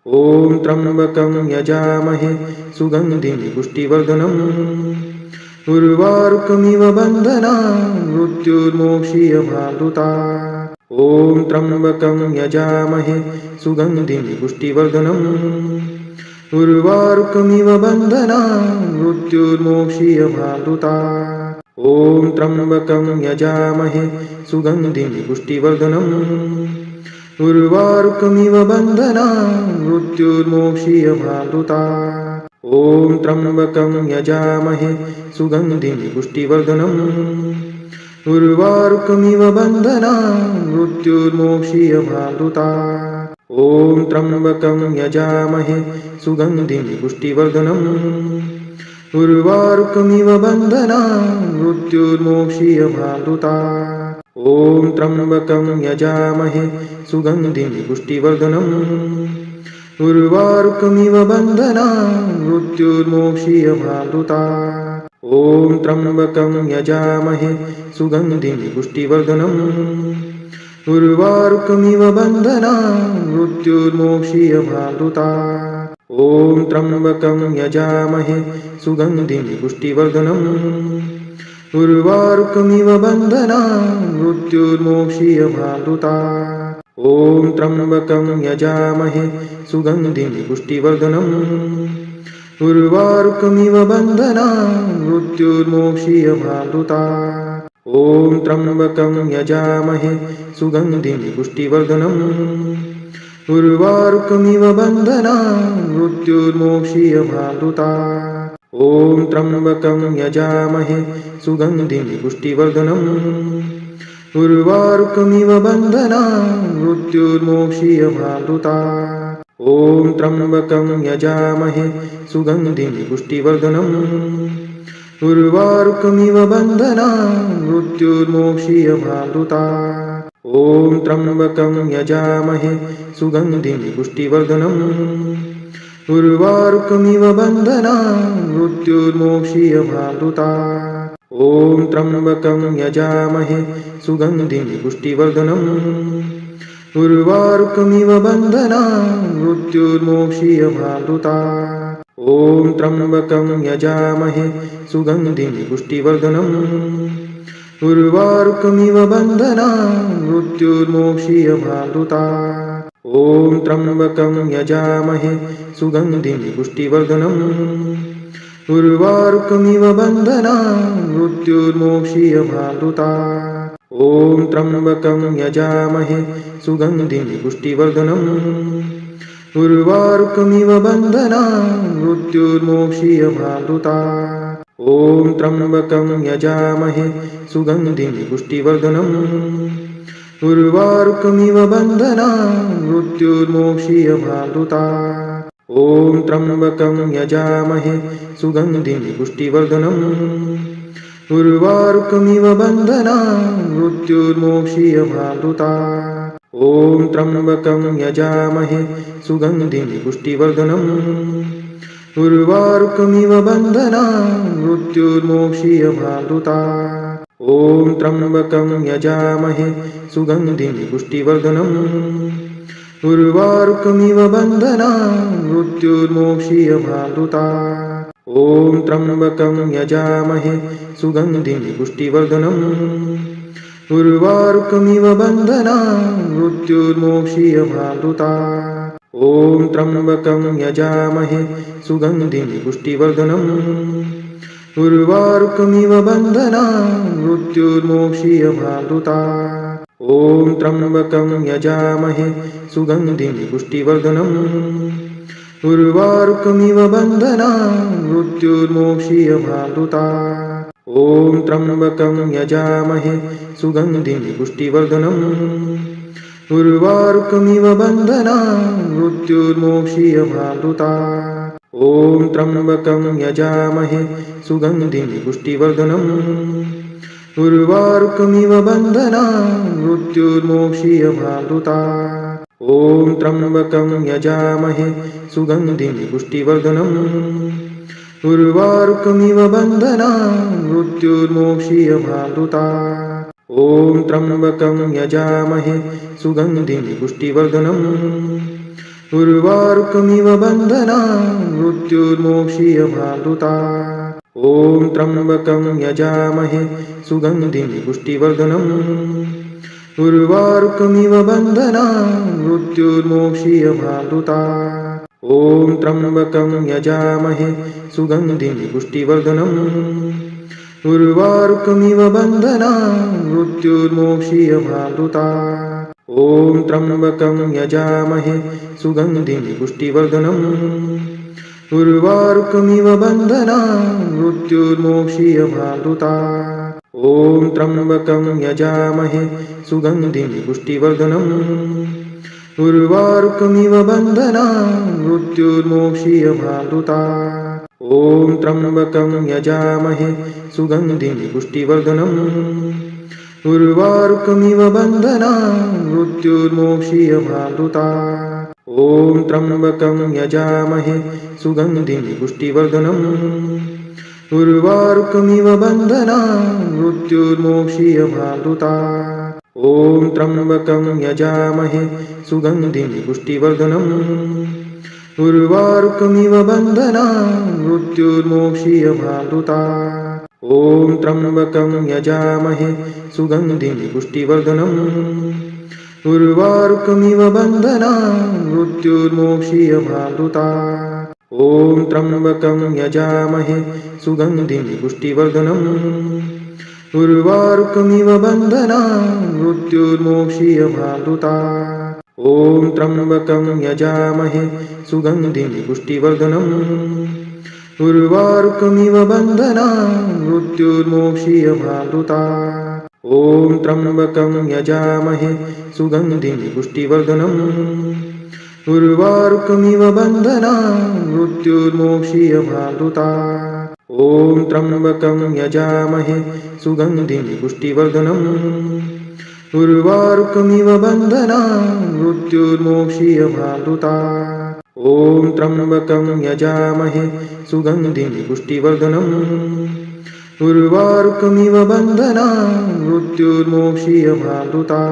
ॐ त्र्यम्बकं यजामहे सुगन्धिं पुष्टिवर्धनम् उर्वारुकमिव बन्धनान् मृत्युर्मोक्षीयमामृतात् ॐ त्र्यम्बकं यजामहे सुगन्धिं पुष्टिवर्धनम् उर्वारुकमिव बन्धनान् मृत्युर्मोक्षीयमामृतात् ॐ त्र्यम्बकं यजामहे सुगन्धिं पुष्टिवर्धनम् उर्वारुकमिव बन्धनान् मृत्युर्मोक्षीयमामृतात् ॐ त्र्यम्बकं यजामहे सुगन्धिं पुष्टिवर्धनम् उर्वारुकमिव बन्धनान् मृत्युर्मोक्षीयमामृतात् ॐ त्र्यम्बकं यजामहे सुगन्धिं पुष्टिवर्धनम् उर्वारुकमिव बन्धनान् मृत्युर्मोक्षीयमामृतात् ॐ त्र्यम्बकं यजामहे सुगन्धिं पुष्टिवर्धनम् उर्वारुकमिव बन्धनान् मृत्युर्मोक्षीयमामृतात् ॐ त्र्यम्बकं यजामहे सुगन्धिं पुष्टिवर्धनम् उर्वारुकमिव बन्धनान् मृत्युर्मोक्षीयमामृतात् ॐ त्र्यम्बकं यजामहे सुगन्धिं पुष्टिवर्धनम् उर्वारुकमिव बन्धनान् मृत्युर्मोक्षीयमामृतात् ॐ त्र्यम्बकं यजामहे सुगन्धिं पुष्टिवर्धनम् उर्वारुकमिव बन्धनान् मृत्युर्मोक्षीयमामृतात् ॐ त्र्यम्बकं यजामहे सुगन्धिं पुष्टिवर्धनम् उर्वारुकमिव बन्धनान् मृत्युर्मोक्षीयमामृतात् ॐ त्र्यम्बकं यजामहे सुगन्धिं पुष्टिवर्धनम् उर्वारुकमिव बन्धनान् मृत्युर्मोक्षीयमामृतात् ॐ त्र्यम्बकं यजामहे सुगन्धिं पुष्टिवर्धनम् उर्वारुकमिव बन्धनान् मृत्युर्मोक्षीयमामृतात् ॐ त्र्यम्बकं यजामहे सुगन्धिं पुष्टिवर्धनम् उर्वारुकमिव बन्धनान् मृत्युर्मोक्षीयमामृतात् ॐ त्र्यम्बकं यजामहे सुगन्धिं पुष्टिवर्धनम् उर्वारुकमिव बन्धनान् मृत्युर्मोक्षीयमामृतात् ॐ त्र्यम्बकं यजामहे सुगन्धिं पुष्टिवर्धनम् उर्वारुकमिव बन्धनान् मृत्युर्मोक्षीयमामृतात् ॐ त्र्यम्बकं यजामहे सुगन्धिं पुष्टिवर्धनम् उर्वारुकमिव बन्धनान् मृत्युर्मोक्षीयमामृतात् ॐ त्र्यम्बकं यजामहे सुगन्धिं पुष्टिवर्धनम् उर्वारुकमिव बन्धनान् मृत्युर्मोक्षीयमामृतात् ॐ त्र्यम्बकं यजामहे सुगन्धिं पुष्टिवर्धनम् उर्वारुकमिव बन्धनान् मृत्युर्मोक्षीयमामृतात् ॐ त्र्यम्बकं यजामहे सुगन्धिं पुष्टिवर्धनम् उर्वारुकमिव बन्धनान् मृत्युर्मोक्षीयमामृतात् ॐ त्र्यम्बकं यजामहे सुगन्धिं पुष्टिवर्धनम् उर्वारुकमिव बन्धनान् मृत्युर्मोक्षीयमामृतात् ॐ त्र्यम्बकं यजामहे सुगन्धिं पुष्टिवर्धनम् उर्वारुकमिव बन्धनान् मृत्युर्मोक्षीयमामृतात् ॐ त्र्यम्बकं यजामहे सुगन्धिं पुष्टिवर्धनम् उर्वारुकमिव बन्धनान् मृत्युर्मोक्षीयमामृतात् ॐ त्र्यम्बकं यजामहे सुगन्धिं पुष्टिवर्धनम् उर्वारुकमिव बन्धनान् मृत्युर्मोक्षीयमामृतात् ॐ त्र्यम्बकं यजामहे सुगन्धिं पुष्टिवर्धनम् उर्वारुकमिव बन्धनान् मृत्युर्मोक्षीयमामृतात् ॐ त्र्यम्बकं यजामहे सुगन्धिं पुष्टिवर्धनम् उर्वारुकमिव बन्धनान् मृत्युर्मोक्षीयमामृतात् ॐ त्र्यम्बकं यजामहे सुगन्धिं पुष्टिवर्धनम् उर्वारुकमिव बन्धनान् मृत्युर्मोक्षीयमामृतात् ॐ त्र्यम्बकं यजामहे सुगन्धिं पुष्टिवर्धनम् उर्वारुकमिव बन्धनान् मृत्युर्मोक्षीयमामृतात् ॐ त्र्यम्बकं यजामहे सुगन्धिं पुष्टिवर्धनम् उर्वारुकमिव बन्धनान् मृत्युर्मोक्षीयमामृता। ॐ त्र्यम्बकं यजामहे सुगन्धिं पुष्टिवर्धनम् उर्वारुकमिव बन्धनान् मृत्युर्मोक्षीयमामृता। ॐ त्र्यम्बकं यजामहे सुगन्धिं पुष्टिवर्धनम् उर्वारुकमिव बन्धनान् मृत्युर्मोक्षीयमामृता। ॐ त्र्यम्बकं यजामहे सुगन्धिं पुष्टिवर्धनम् उर्वारुकमिव बन्धनान् मृत्युर्मोक्षीयमामृता। ॐ त्र्यम्बकं यजामहे सुगन्धिं पुष्टिवर्धनम् उर्वारुकमिव बन्धनान् मृत्युर्मोक्षीयमामृता। ॐ त्र्यम्बकं यजामहे सुगन्धिं पुष्टिवर्धनम् उर्वारुकमिव बन्धनान् मृत्युर्मोक्षीयमामृता। ॐ त्र्यम्बकं यजामहे सुगन्धिं पुष्टिवर्धनम् उर्वारुकमिव बन्धनान् मृत्युर्मोक्षीयमामृता। ॐ त्र्यम्बकं यजामहे सुगन्धिं पुष्टिवर्धनम् उर्वारुकमिव बन्धनान् मृत्युर्मोक्षीयमामृता। ॐ त्र्यम्बकं यजामहे सुगन्धिं पुष्टिवर्धनम् उर्वारुकमिव बन्धनान् मृत्युर्मोक्षीयमामृता। ॐ त्र्यम्बकं यजामहे सुगन्धिं पुष्टिवर्धनम् उर्वारुकमिव बन्धनान् मृत्युर्मोक्षीयमामृता। ॐ त्र्यम्बकं यजामहे सुगन्धिं पुष्टिवर्धनम् उर्वारुकमिव बन्धनान् मृत्युर्मोक्षीयमामृता। ॐ त्र्यम्बकं यजामहे सुगन्धिं पुष्टिवर्धनम् उर्वारुकमिव बन्धनान् मृत्युर्मोक्षीयमामृता। ॐ त्र्यम्बकं यजामहे सुगन्धिं पुष्टिवर्धनम् उर्वारुकमिव बन्धनान् मृत्युर्मोक्षीयमामृता। ॐ त्र्यम्बकं यजामहे सुगन्धिं पुष्टिवर्धनम् उर्वारुकमिव बन्धनान् मृत्युर्मोक्षीयमामृता।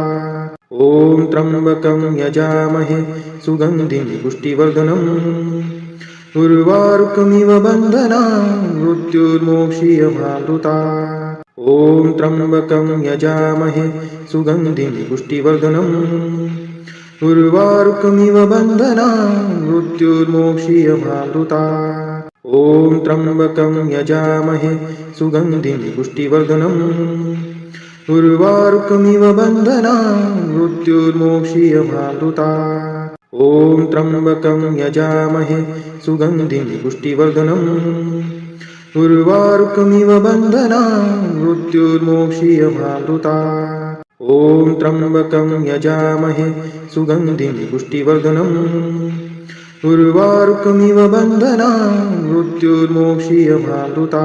ॐ त्र्यम्बकं यजामहे सुगन्धिं पुष्टिवर्धनम् उर्वारुकमिव बन्धनान् मृत्युर्मोक्षीयमामृता। ॐ त्र्यम्बकं यजामहे सुगन्धिं पुष्टिवर्धनम् उर्वारुकमिव बन्धनान् मृत्युर्मोक्षीयमामृता। ॐ त्र्यम्बकं यजामहे सुगन्धिं पुष्टिवर्धनम् उर्वारुकमिव बन्धनान् मृत्युर्मोक्षीयमामृता। ॐ त्र्यम्बकं यजामहे सुगन्धिं पुष्टिवर्धनम् उर्वारुकमिव बन्धनान् मृत्युर्मोक्षीयमामृता। ॐ त्र्यम्बकं यजामहे सुगन्धिं पुष्टिवर्धनम् उर्वारुकमिव बन्धनान् मृत्युर्मोक्षीयमामृता।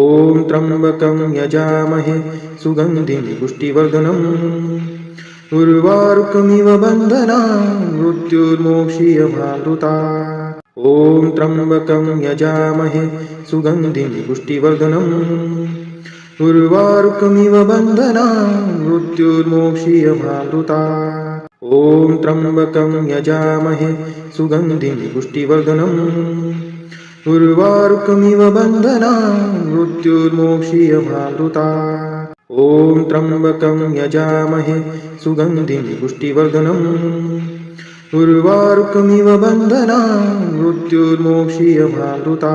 ॐ त्र्यम्बकं यजामहे सुगन्धिं पुष्टिवर्धनम् उर्वारुकमिव बन्धनान् मृत्युर्मोक्षीयमामृता। ॐ त्र्यम्बकं यजामहे सुगन्धिं पुष्टिवर्धनम् उर्वारुकमिव बन्धनान् मृत्युर्मोक्षीयमामृता। ॐ त्र्यम्बकं यजामहे सुगन्धिं पुष्टिवर्धनम् उर्वारुकमिव बन्धनान् मृत्युर्मोक्षीयमामृता। ॐ त्र्यम्बकं यजामहे सुगन्धिं पुष्टिवर्धनम् उर्वारुकमिव बन्धनान् मृत्युर्मोक्षीयमामृता।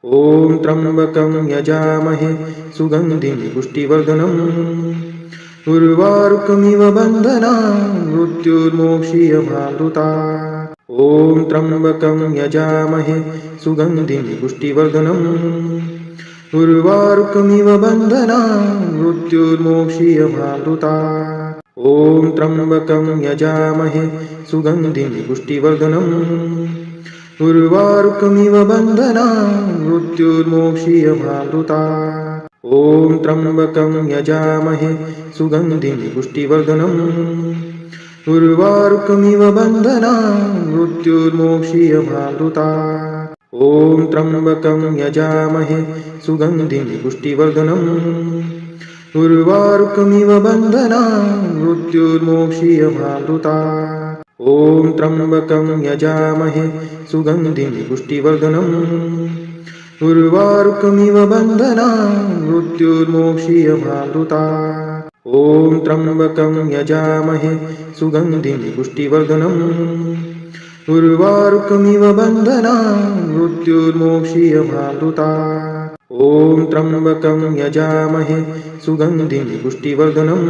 ॐ त्र्यम्बकं यजामहे सुगन्धिं पुष्टिवर्धनम् उर्वारुकमिव बन्धनान् मृत्युर्मोक्षीयमामृता। ॐ त्र्यम्बकं यजामहे सुगन्धिं पुष्टिवर्धनम् उर्वारुकमिव बन्धनान् मृत्युर्मोक्षीयमामृता। ॐ त्र्यम्बकं यजामहे सुगन्धिं पुष्टिवर्धनम् उर्वारुकमिव बन्धनान् मृत्युर्मोक्षीयमामृता। ॐ त्र्यम्बकं यजामहे सुगन्धिं पुष्टिवर्धनम् उर्वारुकमिव बन्धनान् मृत्युर्मोक्षीयमामृता। ॐ त्र्यम्बकं यजामहे सुगन्धिं पुष्टिवर्धनम् उर्वारुकमिव बन्धनान् मृत्युर्मोक्षीयमामृता। ॐ त्र्यम्बकं यजामहे सुगन्धिं पुष्टिवर्धनम् उर्वारुकमिव बन्धनान् मृत्युर्मोक्षीयमामृतात् ॐ त्र्यम्बकं यजामहे सुगन्धिं पुष्टिवर्धनम् उर्वारुकमिव बन्धनान् मृत्युर्मोक्षीयमामृतात् ॐ त्र्यम्बकं यजामहे सुगन्धिं पुष्टिवर्धनम्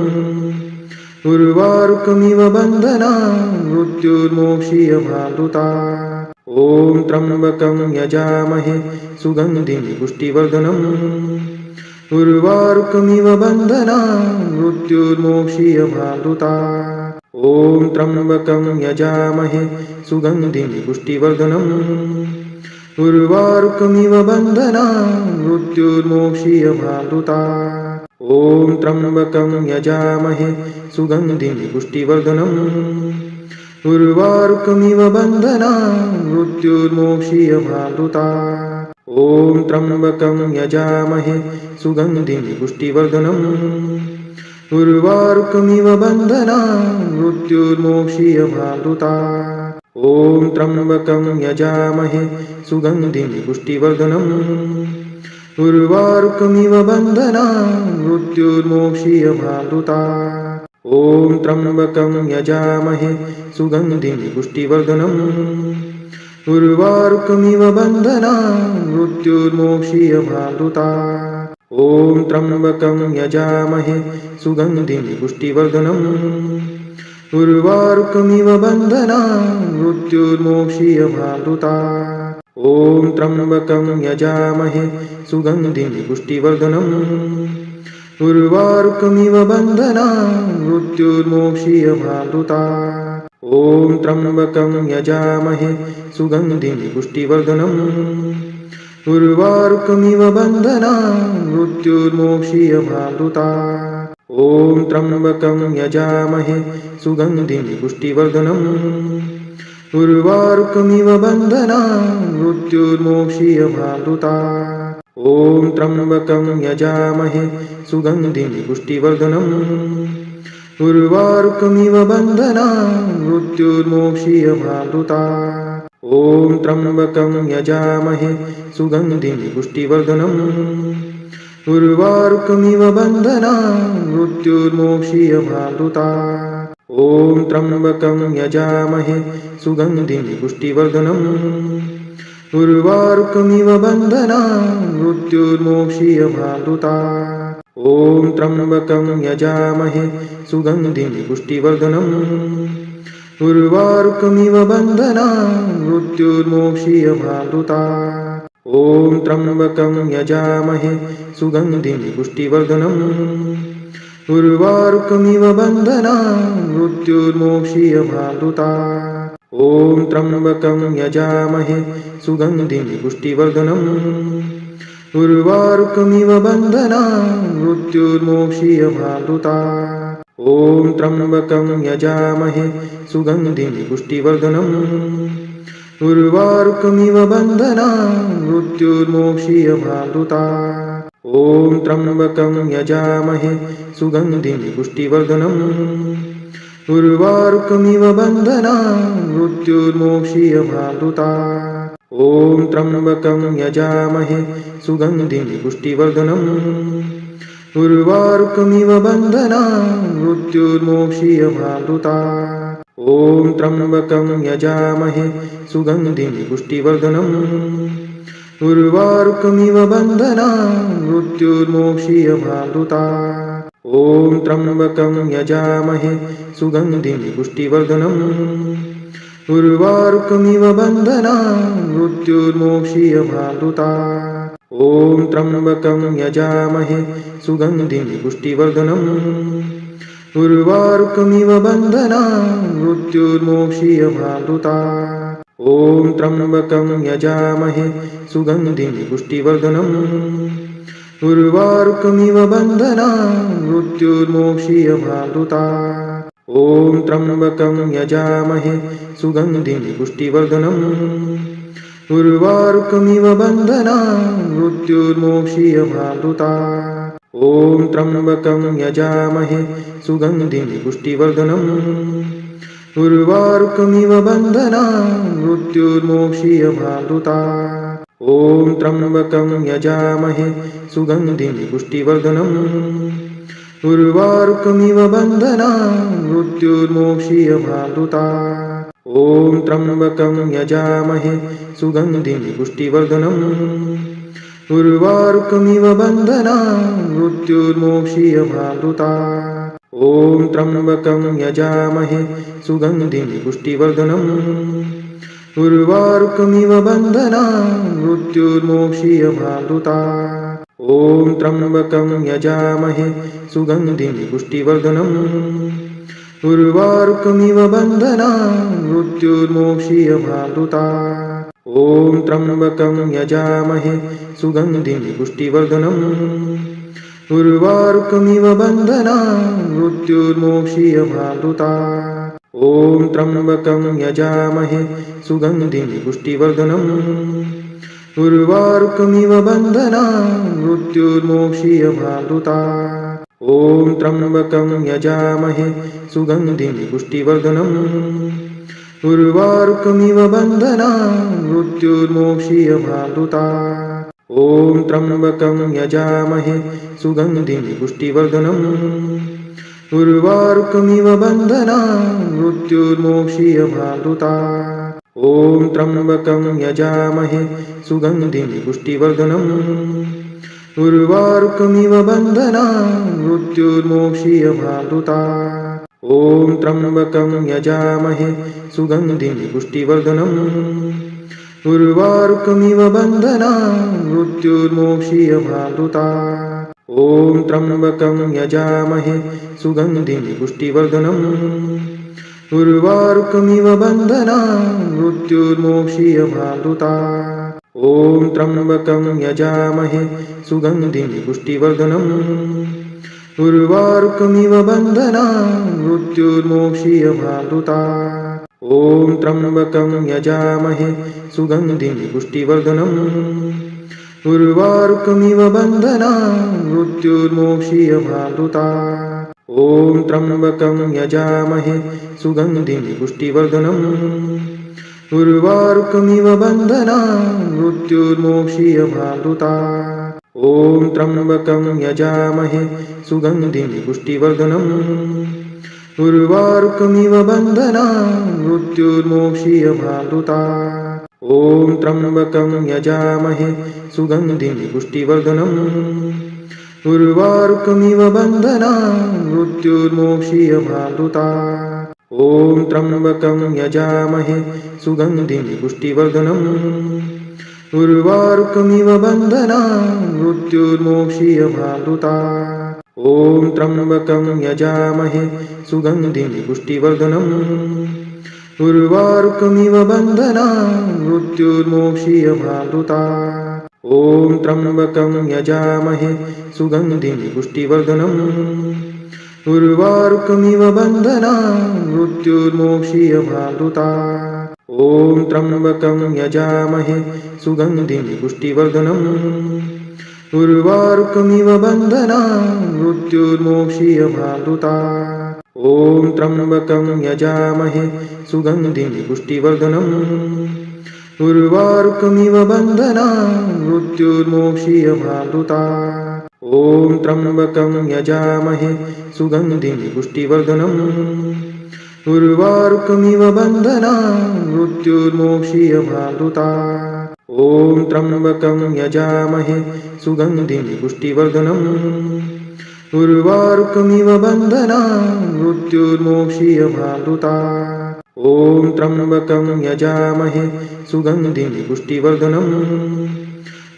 उर्वारुकमिव बन्धनान् मृत्युर्मोक्षीयमामृतात् ॐ त्र्यम्बकं यजामहे सुगन्धिं पुष्टिवर्धनम् उर्वारुकमिव बन्धनान् मृत्युर्मोक्षीयमामृतात् ॐ त्र्यम्बकं यजामहे सुगन्धिं पुष्टिवर्धनम् उर्वारुकमिव बन्धनान् मृत्युर्मोक्षीयमामृतात् ॐ त्र्यम्बकं यजामहे सुगन्धिं पुष्टिवर्धनम् उर्वारुकमिव बन्धनान् मृत्युर्मोक्षीयमामृतात् ॐ त्र्यम्बकं यजामहे सुगन्धिं पुष्टिवर्धनम् उर्वारुकमिव बन्धनान् मृत्युर्मोक्षीयमामृतात् ॐ त्र्यम्बकं यजामहे सुगन्धिं पुष्टिवर्धनम् उर्वारुकमिव बन्धनान् मृत्युर्मोक्षीयमामृतात् ॐ त्र्यम्बकं यजामहे सुगन्धिं पुष्टिवर्धनम् उर्वारुकमिव बन्धनान् मृत्युर्मोक्षीयमामृतात् ॐ त्र्यम्बकं यजामहे सुगन्धिं पुष्टिवर्धनम् उर्वारुकमिव बन्धनान् मृत्युर्मोक्षीयमामृतात् ॐ त्र्यम्बकं यजामहे सुगन्धिं पुष्टिवर्धनम् उर्वारुकमिव बन्धनान् मृत्युर्मोक्षीयमामृतात् ॐ त्र्यम्बकं यजामहे सुगन्धिं पुष्टिवर्धनम् उर्वारुकमिव बन्धनान् मृत्युर्मोक्षीयमामृतात् ॐ त्र्यम्बकं यजामहे सुगन्धिं पुष्टिवर्धनम् उर्वारुकमिव बन्धनान् मृत्युर्मोक्षीयमामृतात् ॐ त्र्यम्बकं यजामहे सुगन्धिं पुष्टिवर्धनम् उर्वारुकमिव बन्धनान् मृत्युर्मोक्षीयमामृतात् ॐ त्र्यम्बकं यजामहे सुगन्धिं पुष्टिवर्धनम् उर्वारुकमिव बन्धनान् मृत्युर्मोक्षीयमामृतात् ॐ त्र्यम्बकं यजामहे सुगन्धिं पुष्टिवर्धनम् उर्वारुकमिव बन्धनान् मृत्युर्मोक्षीयमामृतात् ॐ त्र्यम्बकं यजामहे सुगन्धिं पुष्टिवर्धनम् उर्वारुकमिव बन्धनान् मृत्युर्मोक्षीयमामृतात् ॐ त्र्यम्बकं यजामहे सुगन्धिं पुष्टिवर्धनम् उर्वारुकमिव बन्धनान् मृत्युर्मोक्षीयमामृतात् ॐ त्र्यम्बकं यजामहे सुगन्धिं पुष्टिवर्धनम् उर्वारुकमिव बन्धनान् मृत्युर्मोक्षीयमामृतात् ॐ त्र्यम्बकं यजामहे सुगन्धिं पुष्टिवर्धनम् उर्वारुकमिव बन्धनान् मृत्युर्मोक्षीयमामृतात् ॐ त्र्यम्बकं यजामहे सुगन्धिं पुष्टिवर्धनम् उर्वारुकमिव बन्धनान् मृत्युर्मोक्षीयमामृतात् ॐ त्र्यम्बकं यजामहे सुगन्धिं पुष्टिवर्धनम् उर्वारुकमिव बन्धनान् मृत्युर्मोक्षीयमामृतात् ॐ त्र्यम्बकं यजामहे सुगन्धिं पुष्टिवर्धनम् उर्वारुकमिव बन्धनान् मृत्युर्मोक्षीयमामृतात् ॐ त्र्यम्बकं यजामहे सुगन्धिं पुष्टिवर्धनम् उर्वारुकमिव बन्धनान् मृत्युर्मोक्षीयमामृतात् ॐ त्र्यम्बकं यजामहे सुगन्धिं पुष्टिवर्धनम् उर्वारुकमिव बन्धनान् मृत्युर्मोक्षीयमामृतात् ॐ त्र्यम्बकं यजामहे सुगन्धिं पुष्टिवर्धनम् उर्वारुकमिव बन्धनान् मृत्युर्मोक्षीयमामृतात् ॐ त्र्यम्बकं यजामहे सुगन्धिं पुष्टिवर्धनम् उर्वारुकमिव बन्धनान् मृत्युर्मोक्षीयमामृतात् ॐ त्र्यम्बकं यजामहे सुगन्धिं पुष्टिवर्धनम् उर्वारुकमिव बन्धनान् मृत्युर्मोक्षीयमामृतात्। ॐ त्र्यम्बकं यजामहे सुगन्धिं पुष्टिवर्धनम्। उर्वारुकमिव बन्धनान् मृत्युर्मोक्षीयमामृतात्। ॐ त्र्यम्बकं यजामहे सुगन्धिं पुष्टिवर्धनम्। उर्वारुकमिव बन्धनान् मृत्युर्मोक्षीयमामृतात्। ॐ त्र्यम्बकं यजामहे सुगन्धिं पुष्टिवर्धनम्। उर्वारुकमिव बन्धनान् मृत्युर्मोक्षीयमामृतात्। ॐ त्र्यम्बकं यजामहे सुगन्धिं पुष्टिवर्धनम्। उर्वारुकमिव बन्धनान् मृत्युर्मोक्षीयमामृतात्। ॐ त्र्यम्बकं यजामहे सुगन्धिं पुष्टिवर्धनम्। उर्वारुकमिव बन्धनान् मृत्युर्मोक्षीयमामृतात्। ॐ त्र्यम्बकं यजामहे सुगन्धिं पुष्टिवर्धनम्। उर्वारुकमिव बन्धनान् मृत्युर्मोक्षीयमामृतात्। ॐ त्र्यम्बकं यजामहे सुगन्धिं पुष्टिवर्धनम्। उर्वारुकमिव बन्धनान् मृत्युर्मोक्षीयमामृतात्। ॐ त्र्यम्बकं यजामहे सुगन्धिं पुष्टिवर्धनम्। उर्वारुकमिव बन्धनान् मृत्युर्मोक्षीयमामृतात्। ॐ त्र्यम्बकं यजामहे सुगन्धिं पुष्टिवर्धनम्। उर्वारुकमिव बन्धनान् मृत्युर्मोक्षीयमामृतात्। ॐ त्र्यम्बकं यजामहे सुगन्धिं पुष्टिवर्धनम्। उर्वारुकमिव बन्धनान् मृत्युर्मोक्षीयमामृतात्। ॐ त्र्यम्बकं यजामहे सुगन्धिं पुष्टिवर्धनम्। उर्वारुकमिव बन्धनान् मृत्युर्मोक्षीयमामृतात्। ॐ त्र्यम्बकं यजामहे सुगन्धिं पुष्टिवर्धनम्। उर्वारुकमिव बन्धनान् मृत्युर्मोक्षीयमामृतात्। ॐ त्र्यम्बकं यजामहे सुगन्धिं पुष्टिवर्धनम्। उर्वारुकमिव बन्धनान् मृत्युर्मोक्षीयमामृतात्। ॐ त्र्यम्बकं यजामहे सुगन्धिं पुष्टिवर्धनम्। उर्वारुकमिव बन्धनान् मृत्युर्मोक्षीयमामृतात्। ॐ त्र्यम्बकं यजामहे सुगन्धिं पुष्टिवर्धनम्। उर्वारुकमिव बन्धनान् मृत्युर्मोक्षीयमामृतात्। ॐ त्र्यम्बकं यजामहे सुगन्धिं पुष्टिवर्धनम्। उर्वारुकमिव बन्धनान् मृत्युर्मोक्षीयमामृतात्। ॐ त्र्यम्बकं यजामहे सुगन्धिं पुष्टिवर्धनम्। उर्वारुकमिव बन्धनान् मृत्युर्मोक्षीयमामृतात्। ॐ त्र्यम्बकं यजामहे सुगन्धिं पुष्टिवर्धनम्। उर्वारुकमिव बन्धनान् मृत्युर्मोक्षीयमामृतात्। ॐ त्र्यम्बकं यजामहे सुगन्धिं पुष्टिवर्धनम्। उर्वारुकमिव बन्धनान् मृत्युर्मोक्षीयमामृतात्। ॐ त्र्यम्बकं यजामहे सुगन्धिं पुष्टिवर्धनम्। उर्वारुकमिव बन्धनान् मृत्युर्मोक्षीयमामृतात्। ॐ त्र्यम्बकं यजामहे सुगन्धिं पुष्टिवर्धनम्। उर्वारुकमिव बन्धनान् मृत्युर्मोक्षीयमामृतात्। ॐ त्र्यम्बकं यजामहे सुगन्धिं पुष्टिवर्धनम्। उर्वारुकमिव बन्धनान् मृत्युर्मोक्षीयमामृतात्। ॐ त्र्यम्बकं यजामहे सुगन्धिं पुष्टिवर्धनम्। उर्वारुकमिव बन्धनान् मृत्युर्मोक्षीयमामृतात्। ॐ त्र्यम्बकं यजामहे सुगन्धिं पुष्टिवर्धनम्।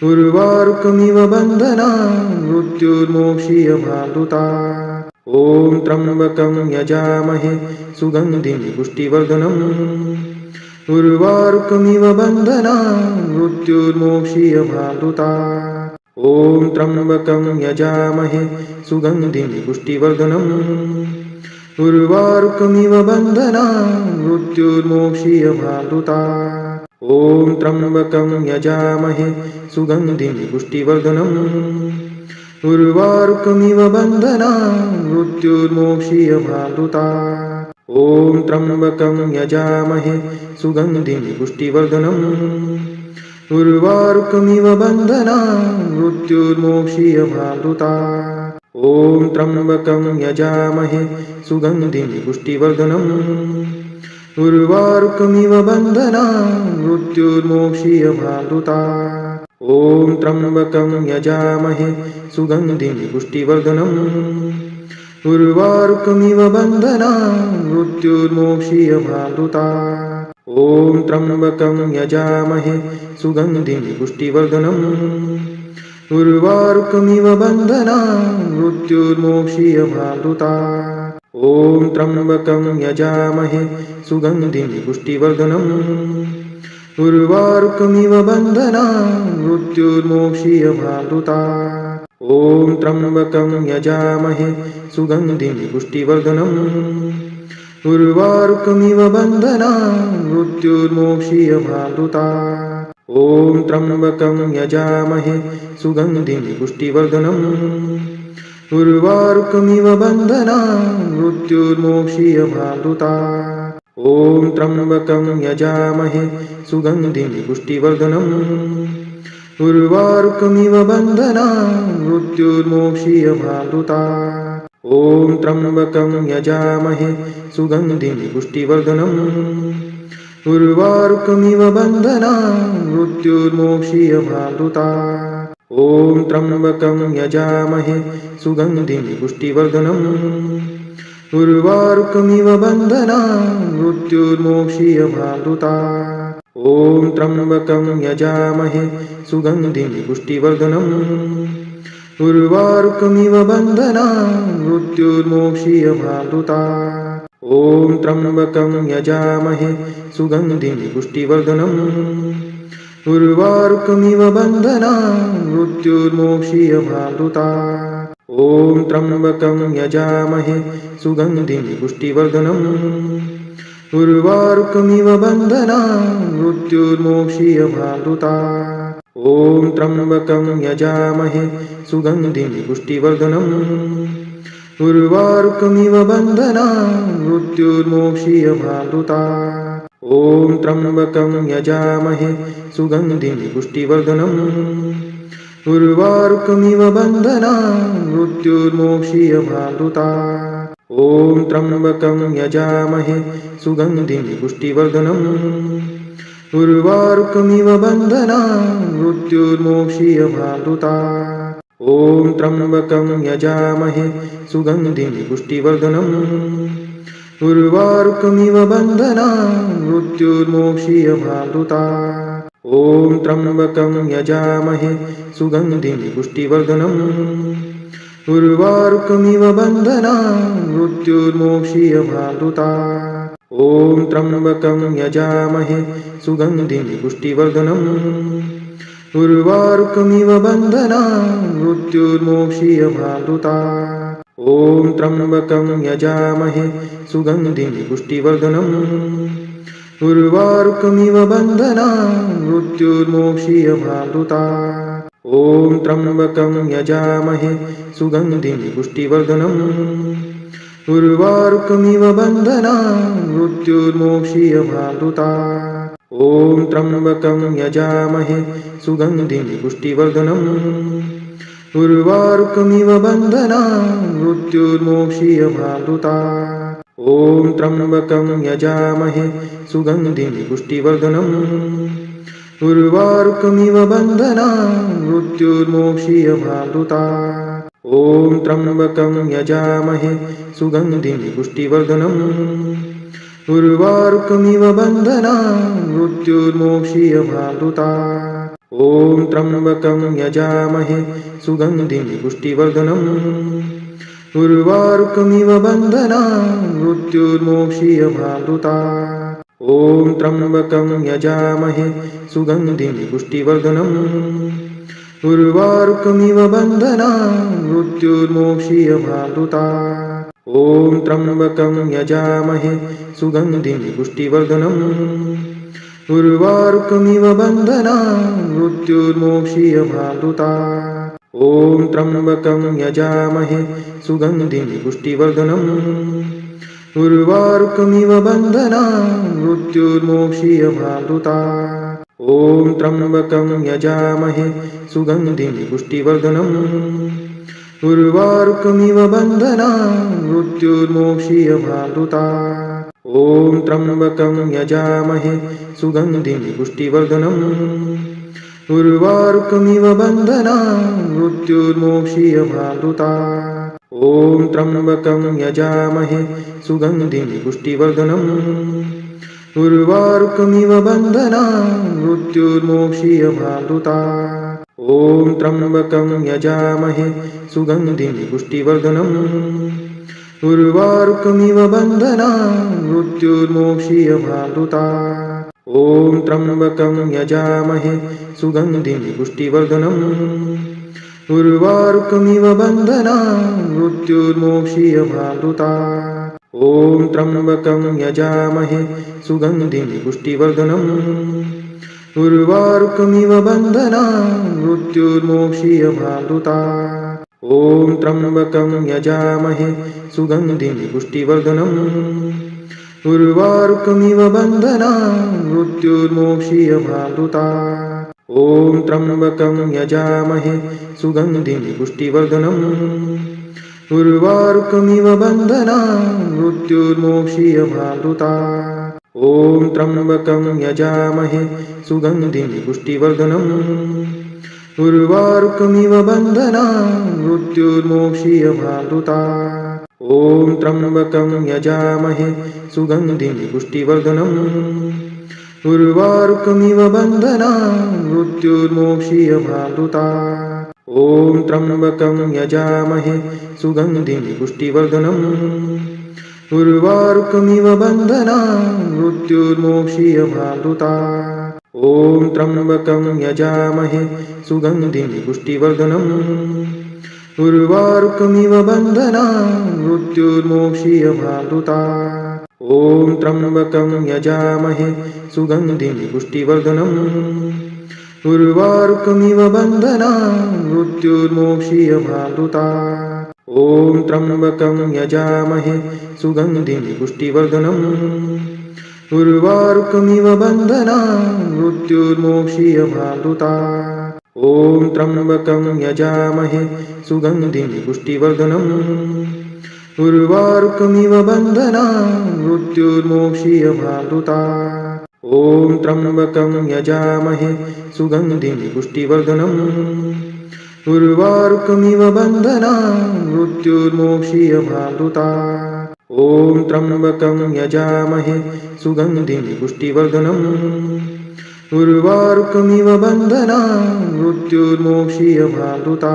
उर्वारुकमिव बन्धनान् मृत्युर्मोक्षीयमामृतात्। ॐ त्र्यम्बकं यजामहे सुगन्धिं पुष्टिवर्धनम्। उर्वारुकमिव बन्धनान् मृत्युर्मोक्षीयमामृतात्। ॐ त्र्यम्बकं यजामहे सुगन्धिं पुष्टिवर्धनम्। उर्वारुकमिव बन्धनान् मृत्युर्मोक्षीयमामृतात्। ॐ त्र्यम्बकं यजामहे सुगन्धिं पुष्टिवर्धनम्। उर्वारुकमिव बन्धनान् मृत्युर्मोक्षीयमामृतात्। ॐ त्र्यम्बकं यजामहे सुगन्धिं पुष्टिवर्धनम् उर्वारुकमिव बन्धनान् मृत्युर्मोक्षीयमामृतात् ॐ त्र्यम्बकं यजामहे सुगन्धिं पुष्टिवर्धनम् उर्वारुकमिव बन्धनान् मृत्युर्मोक्षीयमामृतात् ॐ त्र्यम्बकं यजामहे सुगन्धिं पुष्टिवर्धनम् उर्वारुकमिव बन्धनान् मृत्युर्मोक्षीयमामृतात् ॐ त्र्यम्बकं यजामहे सुगन्धिं पुष्टिवर्धनम् उर्वारुकमिव बन्धनान् मृत्युर्मोक्षीयमामृतात् ॐ त्र्यम्बकं यजामहे सुगन्धिं पुष्टिवर्धनम् उर्वारुकमिव बन्धनान् मृत्युर्मोक्षीयमामृतात् ॐ त्र्यम्बकं यजामहे सुगन्धिं पुष्टिवर्धनम् उर्वारुकमिव बन्धनान् मृत्युर्मोक्षीयमामृतात् ॐ त्र्यम्बकं यजामहे सुगन्धिं पुष्टिवर्धनम् उर्वारुकमिव बन्धनान् मृत्युर्मोक्षीयमामृतात् ॐ त्र्यम्बकं यजामहे सुगन्धिं पुष्टिवर्धनम् उर्वारुकमिव बन्धनान् मृत्युर्मोक्षीयमामृतात् ॐ त्र्यम्बकं यजामहे सुगन्धिं पुष्टिवर्धनम् उर्वारुकमिव बन्धनान् मृत्युर्मोक्षीयमामृतात् ॐ त्र्यम्बकं यजामहे सुगन्धिं पुष्टिवर्धनम् उर्वारुकमिव बन्धनान् मृत्युर्मोक्षीयमामृतात् ॐ त्र्यम्बकं यजामहे सुगन्धिं पुष्टिवर्धनम् उर्वारुकमिव बन्धनान् मृत्युर्मोक्षीयमामृतात् ॐ त्र्यम्बकं यजामहे सुगन्धिं पुष्टिवर्धनम् उर्वारुकमिव बन्धनान् मृत्युर्मोक्षीयमामृतात् ॐ त्र्यम्बकं यजामहे सुगन्धिं पुष्टिवर्धनम् उर्वारुकमिव बन्धनान् मृत्युर्मोक्षीयमामृतात् ॐ त्र्यम्बकं यजामहे सुगन्धिं पुष्टिवर्धनम् उर्वारुकमिव बन्धनान् मृत्युर्मोक्षीयमामृतात् ॐ त्र्यम्बकं यजामहे सुगन्धिं पुष्टिवर्धनम् उर्वारुकमिव बन्धनान् मृत्युर्मोक्षीयमामृतात् ॐ त्र्यम्बकं यजामहे सुगन्धिं पुष्टिवर्धनम् उर्वारुकमिव बन्धनान् मृत्युर्मोक्षीयमामृतात् ॐ त्र्यम्बकं यजामहे सुगन्धिं पुष्टिवर्धनम् उर्वारुकमिव बन्धनान् मृत्युर्मोक्षीयमामृतात् ॐ त्र्यम्बकं यजामहे सुगन्धिं पुष्टिवर्धनम् उर्वारुकमिव बन्धनान् मृत्युर्मोक्षीयमामृतात् ॐ त्र्यम्बकं यजामहे सुगन्धिं पुष्टिवर्धनम् उर्वारुकमिव बन्धनान् मृत्युर्मोक्षीयमामृतात् ॐ त्र्यम्बकं यजामहे सुगन्धिं पुष्टिवर्धनम् उर्वारुकमिव बन्धनान् मृत्युर्मोक्षीयमामृतात् ॐ त्र्यम्बकं यजामहे सुगन्धिं पुष्टिवर्धनम् उर्वारुकमिव बन्धनान् मृत्युर्मोक्षीयमामृतात् ॐ त्र्यम्बकं यजामहे सुगन्धिं पुष्टिवर्धनम् उर्वारुकमिव बन्धनान् मृत्युर्मोक्षीयमामृतात् ॐ त्र्यम्बकं यजामहे सुगन्धिं पुष्टिवर्धनम् उर्वारुकमिव बन्धनान् मृत्युर्मोक्षीयमामृतात् ॐ त्र्यम्बकं यजामहे सुगन्धिं पुष्टिवर्धनम् उर्वारुकमिव बन्धनान् मृत्युर्मोक्षीयमामृतात् ॐ त्र्यम्बकं यजामहे सुगन्धिं पुष्टिवर्धनम् उर्वारुकमिव बन्धनान् मृत्युर्मोक्षीयमामृतात् ॐ त्र्यम्बकं यजामहे सुगन्धिं पुष्टिवर्धनम् उर्वारुकमिव बन्धनान् मृत्युर्मोक्षीयमामृतात् ॐ त्र्यम्बकं यजामहे सुगन्धिं पुष्टिवर्धनम् उर्वारुकमिव बन्धनान् मृत्युर्मोक्षीयमामृतात् ॐ त्र्यम्बकं यजामहे सुगन्धिं पुष्टिवर्धनम् उर्वारुकमिव बन्धनान् मृत्युर्मोक्षीयमामृता। ॐ त्र्यम्बकं यजामहे सुगन्धिं पुष्टिवर्धनम् उर्वारुकमिव बन्धनान् मृत्युर्मोक्षीयमामृता। ॐ त्र्यम्बकं यजामहे सुगन्धिं पुष्टिवर्धनम् उर्वारुकमिव बन्धनान् मृत्युर्मोक्षीयमामृता। ॐ त्र्यम्बकं यजामहे सुगन्धिं पुष्टिवर्धनम् उर्वारुकमिव बन्धनान् मृत्युर्मोक्षीयमामृता। ॐ त्र्यम्बकं यजामहे सुगन्धिं पुष्टिवर्धनम् उर्वारुकमिव बन्धनान् मृत्युर्मोक्षीयमामृता। ॐ त्र्यम्बकं यजामहे सुगन्धिं पुष्टिवर्धनम् उर्वारुकमिव बन्धनान् मृत्युर्मोक्षीयमामृता। ॐ त्र्यम्बकं यजामहे सुगन्धिं पुष्टिवर्धनम् उर्वारुकमिव बन्धनान् मृत्युर्मोक्षीयमामृता। ॐ त्र्यम्बकं यजामहे सुगन्धिं पुष्टिवर्धनम् उर्वारुकमिव बन्धनान् मृत्युर्मोक्षीयमामृता। ॐ त्र्यम्बकं यजामहे सुगन्धिं पुष्टिवर्धनम् उर्वारुकमिव बन्धनान् मृत्युर्मोक्षीयमामृता। ॐ त्र्यम्बकं यजामहे सुगन्धिं पुष्टिवर्धनम् उर्वारुकमिव बन्धनान् मृत्युर्मोक्षीयमामृता। ॐ त्र्यम्बकं यजामहे सुगन्धिं पुष्टिवर्धनम् उर्वारुकमिव बन्धनान् मृत्युर्मोक्षीयमामृता। ॐ त्र्यम्बकं यजामहे सुगन्धिं पुष्टिवर्धनम् उर्वारुकमिव बन्धनान् मृत्युर्मोक्षीयमामृता। ॐ त्र्यम्बकं यजामहे सुगन्धिं पुष्टिवर्धनम् उर्वारुकमिव बन्धनान् मृत्युर्मोक्षीयमामृता। ॐ त्र्यम्बकं यजामहे सुगन्धिं पुष्टिवर्धनम् उर्वारुकमिव बन्धनान् मृत्युर्मोक्षीयमामृता। ॐ त्र्यम्बकं यजामहे सुगन्धिं पुष्टिवर्धनम् उर्वारुकमिव बन्धनान् मृत्युर्मोक्षीयमामृता। ॐ त्र्यम्बकं यजामहे सुगन्धिं पुष्टिवर्धनम् उर्वारुकमिव बन्धनान् मृत्युर्मोक्षीयमामृता। ॐ त्र्यम्बकं यजामहे सुगन्धिं पुष्टिवर्धनम् उर्वारुकमिव बन्धनान् मृत्युर्मोक्षीयमामृता। ॐ त्र्यम्बकं यजामहे सुगन्धिं पुष्टिवर्धनम् उर्वारुकमिव बन्धनान् मृत्युर्मोक्षीयमामृता।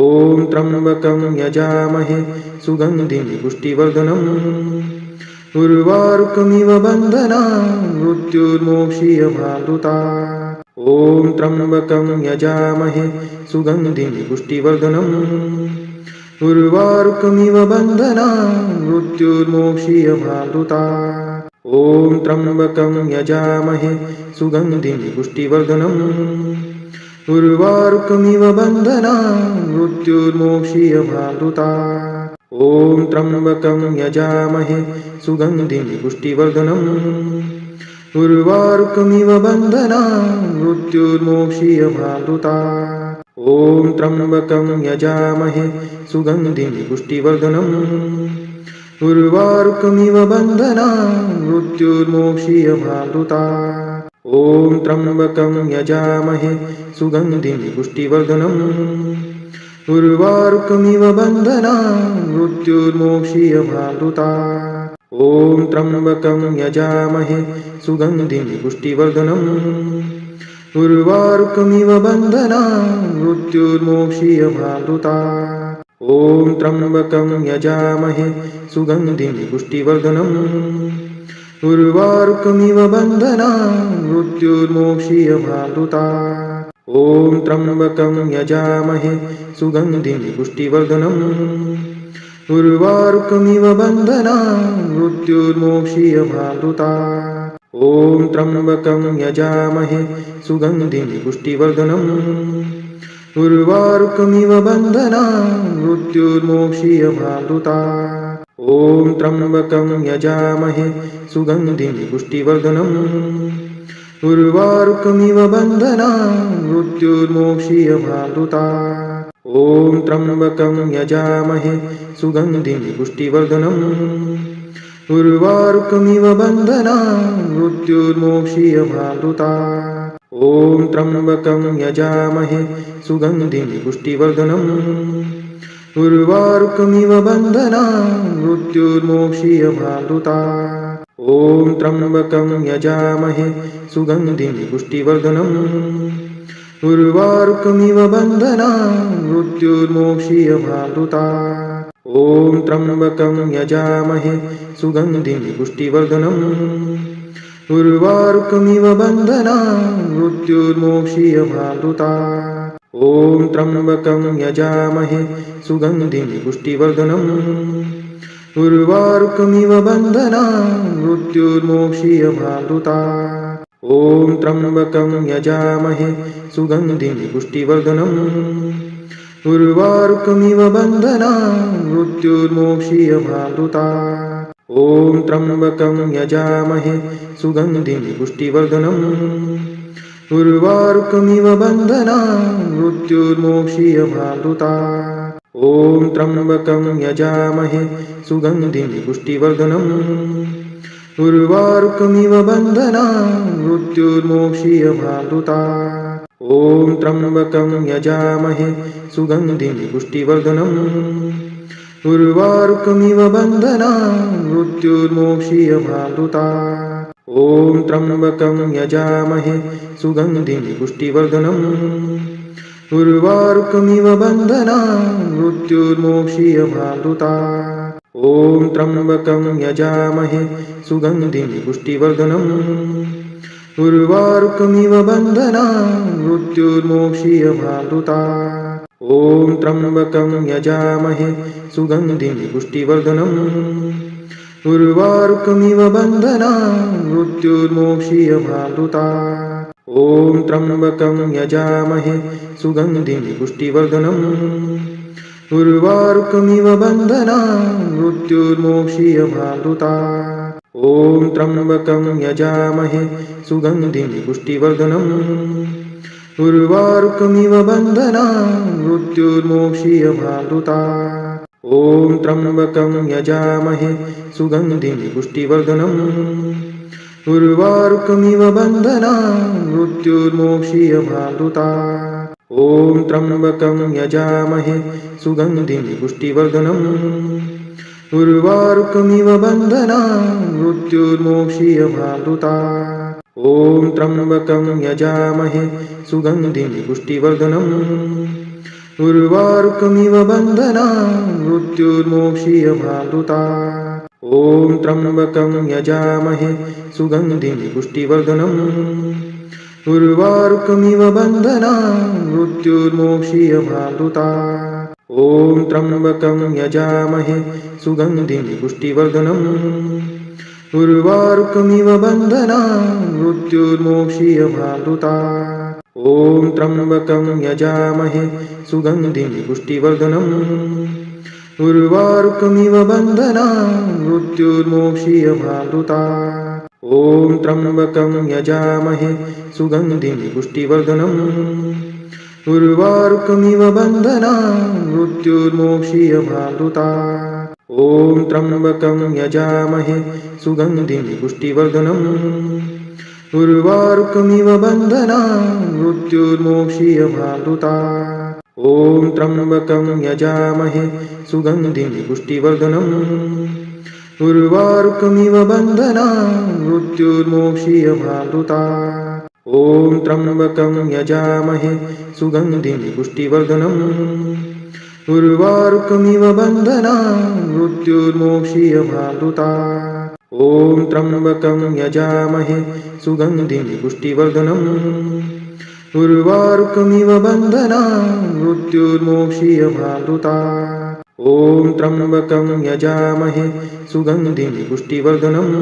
ॐ त्र्यम्बकं यजामहे सुगन्धिं पुष्टिवर्धनम् उर्वारुकमिव बन्धनान् मृत्युर्मोक्षीयमामृता। ॐ त्र्यम्बकं यजामहे सुगन्धिं पुष्टिवर्धनम् उर्वारुकमिव बन्धनान् मृत्युर्मोक्षीयमामृता। ॐ त्र्यम्बकं यजामहे सुगन्धिं पुष्टिवर्धनम् उर्वारुकमिव बन्धनान् मृत्युर्मोक्षीयमामृता। ॐ त्र्यम्बकं यजामहे सुगन्धिं पुष्टिवर्धनम् उर्वारुकमिव बन्धनान् मृत्युर्मोक्षीयमामृता। ॐ त्र्यम्बकं यजामहे सुगन्धिं पुष्टिवर्धनम् उर्वारुकमिव बन्धनान् मृत्युर्मोक्षीयमामृता। ॐ त्र्यम्बकं यजामहे सुगन्धिं पुष्टिवर्धनम् उर्वारुकमिव बन्धनान् मृत्युर्मोक्षीयमामृता। ॐ त्र्यम्बकं यजामहे सुगन्धिं पुष्टिवर्धनम् उर्वारुकमिव बन्धनान् मृत्युर्मोक्षीयमामृता। ॐ त्र्यम्बकं यजामहे सुगन्धिं पुष्टिवर्धनम् उर्वारुकमिव बन्धनान् मृत्युर्मोक्षीयमामृता। ॐ त्र्यम्बकं यजामहे सुगन्धिं पुष्टिवर्धनम् उर्वारुकमिव बन्धनान् मृत्युर्मोक्षीयमामृता। ॐ त्र्यम्बकं यजामहे सुगन्धिं पुष्टिवर्धनम् उर्वारुकमिव बन्धनान् मृत्युर्मोक्षीयमामृता। ॐ त्र्यम्बकं यजामहे सुगन्धिं पुष्टिवर्धनम् उर्वारुकमिव बन्धनान् मृत्युर्मोक्षीयमामृतात् ॐ त्र्यम्बकं यजामहे सुगन्धिं पुष्टिवर्धनम् उर्वारुकमिव बन्धनान् मृत्युर्मोक्षीयमामृतात् ॐ त्र्यम्बकं यजामहे सुगन्धिं पुष्टिवर्धनम् उर्वारुकमिव बन्धनान् मृत्युर्मोक्षीयमामृतात् ॐ त्र्यम्बकं यजामहे सुगन्धिं पुष्टिवर्धनम् उर्वारुकमिव बन्धनान् मृत्युर्मोक्षीयमामृतात् ॐ त्र्यम्बकं यजामहे सुगन्धिं पुष्टिवर्धनम् उर्वारुकमिव बन्धनान् मृत्युर्मोक्षीयमामृतात् ॐ त्र्यम्बकं यजामहे सुगन्धिं पुष्टिवर्धनम् उर्वारुकमिव बन्धनान् मृत्युर्मोक्षीयमामृतात् ॐ त्र्यम्बकं यजामहे सुगन्धिं पुष्टिवर्धनम् उर्वारुकमिव बन्धनान् मृत्युर्मोक्षीयमामृतात् ॐ त्र्यम्बकं यजामहे सुगन्धिं पुष्टिवर्धनम् उर्वारुकमिव बन्धनान् मृत्युर्मोक्षीयमामृतात् ॐ त्र्यम्बकं यजामहे सुगन्धिं पुष्टिवर्धनम् उर्वारुकमिव बन्धनान् मृत्युर्मोक्षीयमामृतात् ॐ त्र्यम्बकं यजामहे सुगन्धिं पुष्टिवर्धनम् उर्वारुकमिव बन्धनान् मृत्युर्मोक्षीयमामृतात् ॐ त्र्यम्बकं यजामहे सुगन्धिं पुष्टिवर्धनम् उर्वारुकमिव बन्धनान् मृत्युर्मोक्षीयमामृतात् ॐ त्र्यम्बकं यजामहे सुगन्धिं पुष्टिवर्धनम् उर्वारुकमिव बन्धनान् मृत्युर्मोक्षीयमामृतात् ॐ त्र्यम्बकं यजामहे सुगन्धिं पुष्टिवर्धनम् उर्वारुकमिव बन्धनान् मृत्युर्मोक्षीयमामृतात् ॐ त्र्यम्बकं यजामहे सुगन्धिं पुष्टिवर्धनम् उर्वारुकमिव बन्धनान् मृत्युर्मोक्षीयमामृतात् ॐ त्र्यम्बकं यजामहे सुगन्धिं पुष्टिवर्धनम् उर्वारुकमिव बन्धनान् मृत्युर्मोक्षीयमामृतात् ॐ त्र्यम्बकं यजामहे सुगन्धिं पुष्टिवर्धनम् उर्वारुकमिव बन्धनान् मृत्युर्मोक्षीयमामृतात् ॐ त्र्यम्बकं यजामहे सुगन्धिं पुष्टिवर्धनम् उर्वारुकमिव बन्धनान् मृत्युर्मोक्षीयमामृतात् ॐ त्र्यम्बकं यजामहे सुगन्धिं पुष्टिवर्धनम् उर्वारुकमिव बन्धनान् मृत्युर्मोक्षीयमामृतात् ॐ त्र्यम्बकं यजामहे सुगन्धिं पुष्टिवर्धनम् उर्वारुकमिव बन्धनान् मृत्युर्मोक्षीयमामृतात् ॐ त्र्यम्बकं यजामहे सुगन्धिं पुष्टिवर्धनम् उर्वारुकमिव बन्धनान् मृत्युर्मोक्षीयमामृतात् ॐ त्र्यम्बकं यजामहे सुगन्धिं पुष्टिवर्धनम् उर्वारुकमिव बन्धनान् मृत्युर्मोक्षीयमामृतात् ॐ त्र्यम्बकं यजामहे सुगन्धिं पुष्टिवर्धनम् उर्वारुकमिव बन्धनान् मृत्युर्मोक्षीयमामृतात् ॐ त्र्यम्बकं यजामहे सुगन्धिं पुष्टिवर्धनम् उर्वारुकमिव बन्धनान् मृत्युर्मोक्षीयमामृतात् ॐ त्र्यम्बकं यजामहे सुगन्धिं पुष्टिवर्धनम् उर्वारुकमिव बन्धनान् मृत्युर्मोक्षीयमामृतात् ॐ त्र्यम्बकं यजामहे सुगन्धिं पुष्टिवर्धनम् उर्वारुकमिव बन्धनान् मृत्युर्मोक्षीयमामृतात् ॐ त्र्यम्बकं यजामहे सुगन्धिं पुष्टिवर्धनम् उर्वारुकमिव बन्धनान् मृत्युर्मोक्षीयमामृतात् ॐ त्र्यम्बकं यजामहे सुगन्धिं पुष्टिवर्धनम्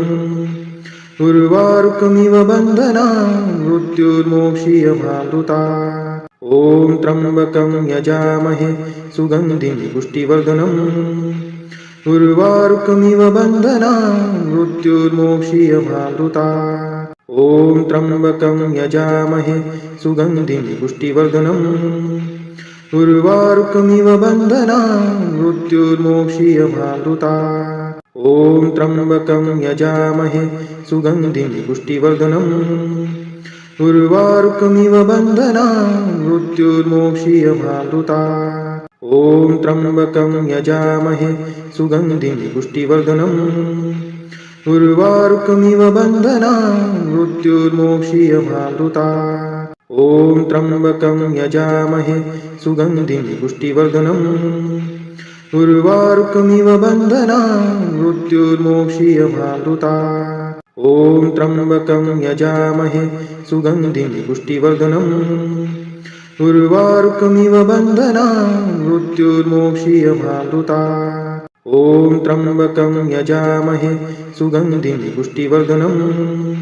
उर्वारुकमिव बन्धनान् मृत्युर्मोक्षीयमामृतात् ॐ त्र्यम्बकं यजामहे सुगन्धिं पुष्टिवर्धनम् उर्वारुकमिव बन्धनान् मृत्युर्मोक्षीयमामृतात्। ॐ त्र्यम्बकं यजामहे सुगन्धिं पुष्टिवर्धनम्। उर्वारुकमिव बन्धनान् मृत्युर्मोक्षीयमामृतात्। ॐ त्र्यम्बकं यजामहे सुगन्धिं पुष्टिवर्धनम्। उर्वारुकमिव बन्धनान् मृत्युर्मोक्षीयमामृतात्। ॐ त्र्यम्बकं यजामहे सुगन्धिं पुष्टिवर्धनम्। उर्वारुकमिव बन्धनान् मृत्युर्मोक्षीयमामृतात्। ॐ त्र्यम्बकं यजामहे सुगन्धिं पुष्टिवर्धनम्। उर्वारुकमिव बन्धनान् मृत्युर्मोक्षीयमामृतात्। ॐ त्र्यम्बकं यजामहे सुगन्धिं पुष्टिवर्धनम्। उर्वारुकमिव बन्धनान् मृत्युर्मोक्षीयमामृतात्। ॐ त्र्यम्बकं यजामहे सुगन्धिं पुष्टिवर्धनम्।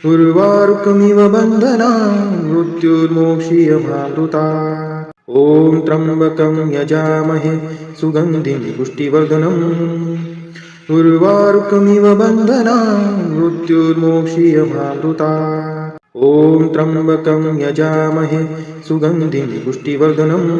उर्वारुकमिव बन्धनान् मृत्युर्मोक्षीयमामृतात्। ॐ त्र्यम्बकं यजामहे सुगन्धिं पुष्टिवर्धनम्। उर्वारुकमिव बन्धनान् मृत्युर्मोक्षीयमामृतात्। ॐ त्र्यम्बकं यजामहे सुगन्धिं पुष्टिवर्धनम्।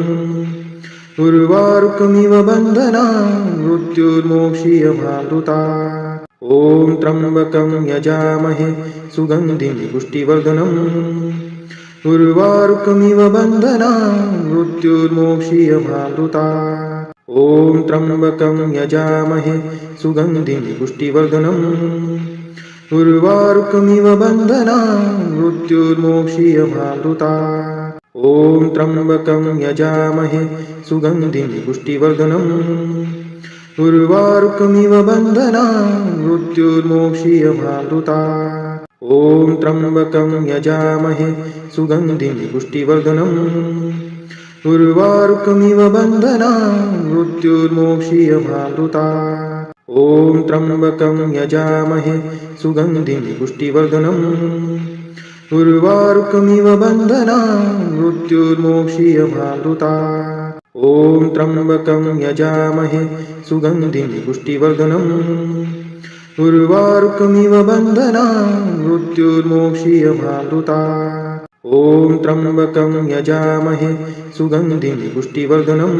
उर्वारुकमिव बन्धनान् मृत्युर्मोक्षीयमामृतात्। ॐ त्र्यम्बकं यजामहे सुगन्धिं पुष्टिवर्धनम्। उर्वारुकमिव बन्धनान् मृत्युर्मोक्षीयमामृतात्। ॐ त्र्यम्बकं यजामहे सुगन्धिं पुष्टिवर्धनम्। उर्वारुकमिव बन्धनान् मृत्युर्मोक्षीयमामृतात्। ॐ त्र्यम्बकं यजामहे सुगन्धिं पुष्टिवर्धनम्। उर्वारुकमिव बन्धनान् मृत्युर्मोक्षीयमामृतात्। ॐ त्र्यम्बकं यजामहे सुगन्धिं पुष्टिवर्धनम्। उर्वारुकमिव बन्धनान् मृत्युर्मोक्षीयमामृतात्। ॐ त्र्यम्बकं यजामहे सुगन्धिं पुष्टिवर्धनम्। उर्वारुकमिव बन्धनान् मृत्युर्मोक्षीयमामृतात्। ॐ त्र्यम्बकं यजामहे सुगन्धिं पुष्टिवर्धनम्। उर्वारुकमिव बन्धनान् मृत्युर्मोक्षीयमामृतात्। ॐ त्र्यम्बकं यजामहे सुगन्धिं पुष्टिवर्धनम्।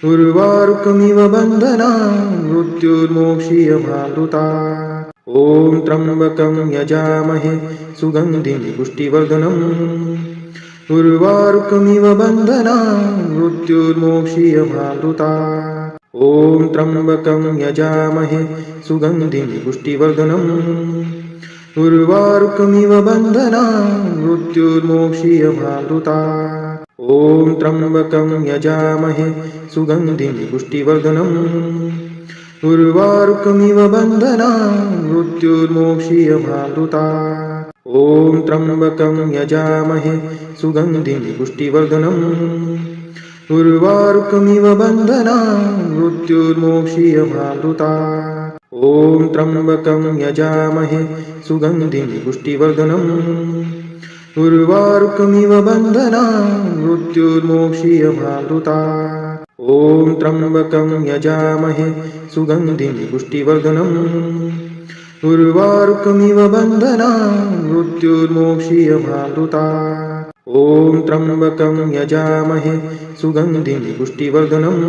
उर्वारुकमिव बन्धनान् मृत्युर्मोक्षीयमामृतात्। ॐ त्र्यम्बकं यजामहे सुगन्धिं पुष्टिवर्धनम्। उर्वारुकमिव बन्धनान् मृत्युर्मोक्षीयमामृतात्। ॐ त्र्यम्बकं यजामहे सुगन्धिं पुष्टिवर्धनम्। उर्वारुकमिव बन्धनान् मृत्युर्मोक्षीयमामृतात्। ॐ त्र्यम्बकं यजामहे सुगन्धिं पुष्टिवर्धनम्। उर्वारुकमिव बन्धनान् मृत्युर्मोक्षीयमामृतात्। ॐ त्र्यम्बकं यजामहे सुगन्धिं पुष्टिवर्धनम्। उर्वारुकमिव बन्धनान् मृत्युर्मोक्षीयमामृतात्। ॐ त्र्यम्बकं यजामहे सुगन्धिं पुष्टिवर्धनम्। उर्वारुकमिव बन्धनान् मृत्युर्मोक्षीयमामृतात्। ॐ त्र्यम्बकं यजामहे सुगन्धिं पुष्टिवर्धनम्। उर्वारुकमिव बन्धनान् मृत्युर्मोक्षीयमामृतात्। ॐ त्र्यम्बकं यजामहे सुगन्धिं पुष्टिवर्धनम्।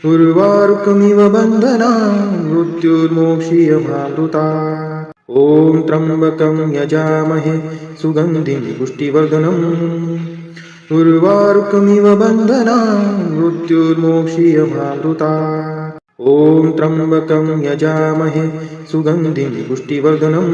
उर्वारुकमिव बन्धनान् मृत्युर्मोक्षीयमामृतात्। ॐ त्र्यम्बकं यजामहे सुगन्धिं पुष्टिवर्धनम्। उर्वारुकमिव बन्धनान् मृत्युर्मोक्षीयमामृतात्। ॐ त्र्यम्बकं यजामहे सुगन्धिं पुष्टिवर्धनम्।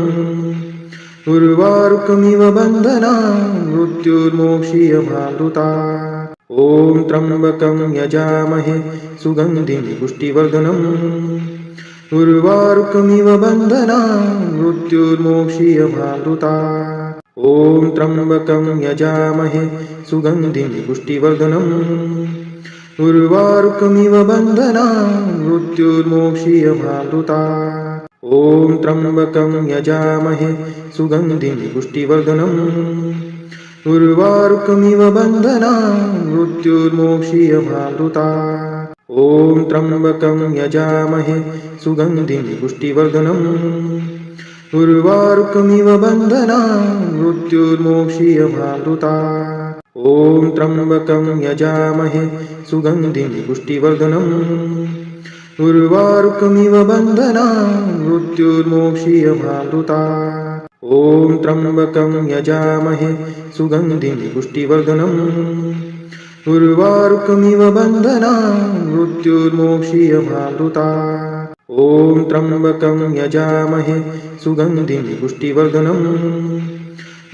उर्वारुकमिव बन्धनान् मृत्युर्मोक्षीयमामृतात्। ॐ त्र्यम्बकं यजामहे सुगन्धिं पुष्टिवर्धनम्। उर्वारुकमिव बन्धनान् मृत्युर्मोक्षीयमामृतात्। ॐ त्र्यम्बकं यजामहे सुगन्धिं पुष्टिवर्धनम्। उर्वारुकमिव बन्धनान् मृत्युर्मोक्षीयमामृतात्। ॐ त्र्यम्बकं यजामहे सुगन्धिं पुष्टिवर्धनम्। उर्वारुकमिव बन्धनान् मृत्युर्मोक्षीयमामृतात्। ॐ त्र्यम्बकं यजामहे सुगन्धिं पुष्टिवर्धनम् उर्वारुकमिव बन्धनान् मृत्युर्मोक्षीयमामृतात् ॐ त्र्यम्बकं यजामहे सुगन्धिं पुष्टिवर्धनम् उर्वारुकमिव बन्धनान् मृत्युर्मोक्षीयमामृतात् ॐ त्र्यम्बकं यजामहे सुगन्धिं पुष्टिवर्धनम् उर्वारुकमिव बन्धनान् मृत्युर्मोक्षीयमामृतात् ॐ त्र्यम्बकं यजामहे सुगन्धिं पुष्टिवर्धनम्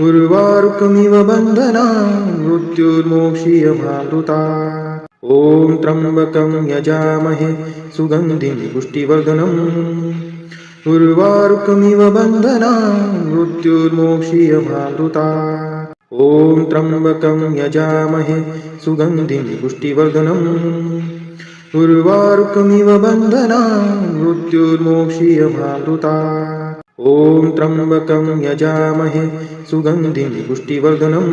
उर्वारुकमिव बन्धनान् मृत्युर्मोक्षीयमामृतात् ॐ त्र्यम्बकं यजामहे सुगन्धिं पुष्टिवर्धनम् उर्वारुकमिव बन्धनान् मृत्युर्मोक्षीयमामृतात् ॐ त्र्यम्बकं यजामहे सुगन्धिं पुष्टिवर्धनम् उर्वारुकमिव बन्धनान् मृत्युर्मोक्षीयमामृतात् ॐ त्र्यम्बकं यजामहे सुगन्धिं पुष्टिवर्धनम्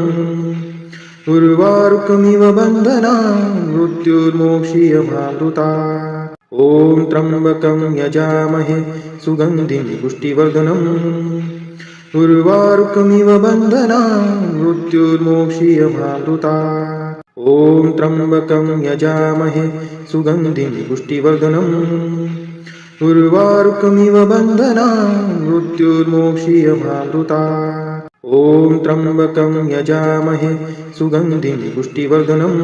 उर्वारुकमिव बन्धनान् मृत्युर्मोक्षीयमामृतात् ॐ त्र्यम्बकं यजामहे सुगन्धिं पुष्टिवर्धनम् उर्वारुकमिव बन्धनान् मृत्युर्मोक्षीयमामृतात् ॐ त्र्यम्बकं यजामहे सुगन्धिं पुष्टिवर्धनम् उर्वारुकमिव बन्धनान् मृत्युर्मोक्षीयमामृतात् ॐ त्र्यम्बकं यजामहे सुगन्धिं पुष्टिवर्धनम्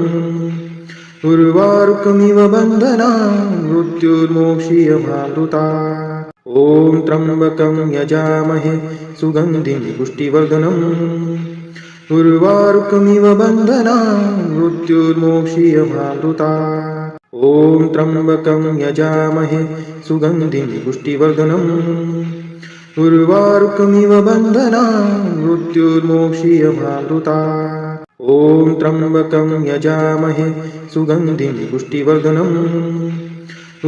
उर्वारुकमिव बन्धनान् मृत्युर्मोक्षीयमामृतात् ॐ त्र्यम्बकं यजामहे सुगन्धिं पुष्टिवर्धनम् उर्वारुकमिव बन्धनान् मृत्युर्मोक्षीयमामृतात् ॐ त्र्यम्बकं यजामहे सुगन्धिं पुष्टिवर्धनम् उर्वारुकमिव बन्धनान् मृत्युर्मोक्षीयमामृतात् ॐ त्र्यम्बकं यजामहे सुगन्धिं पुष्टिवर्धनम्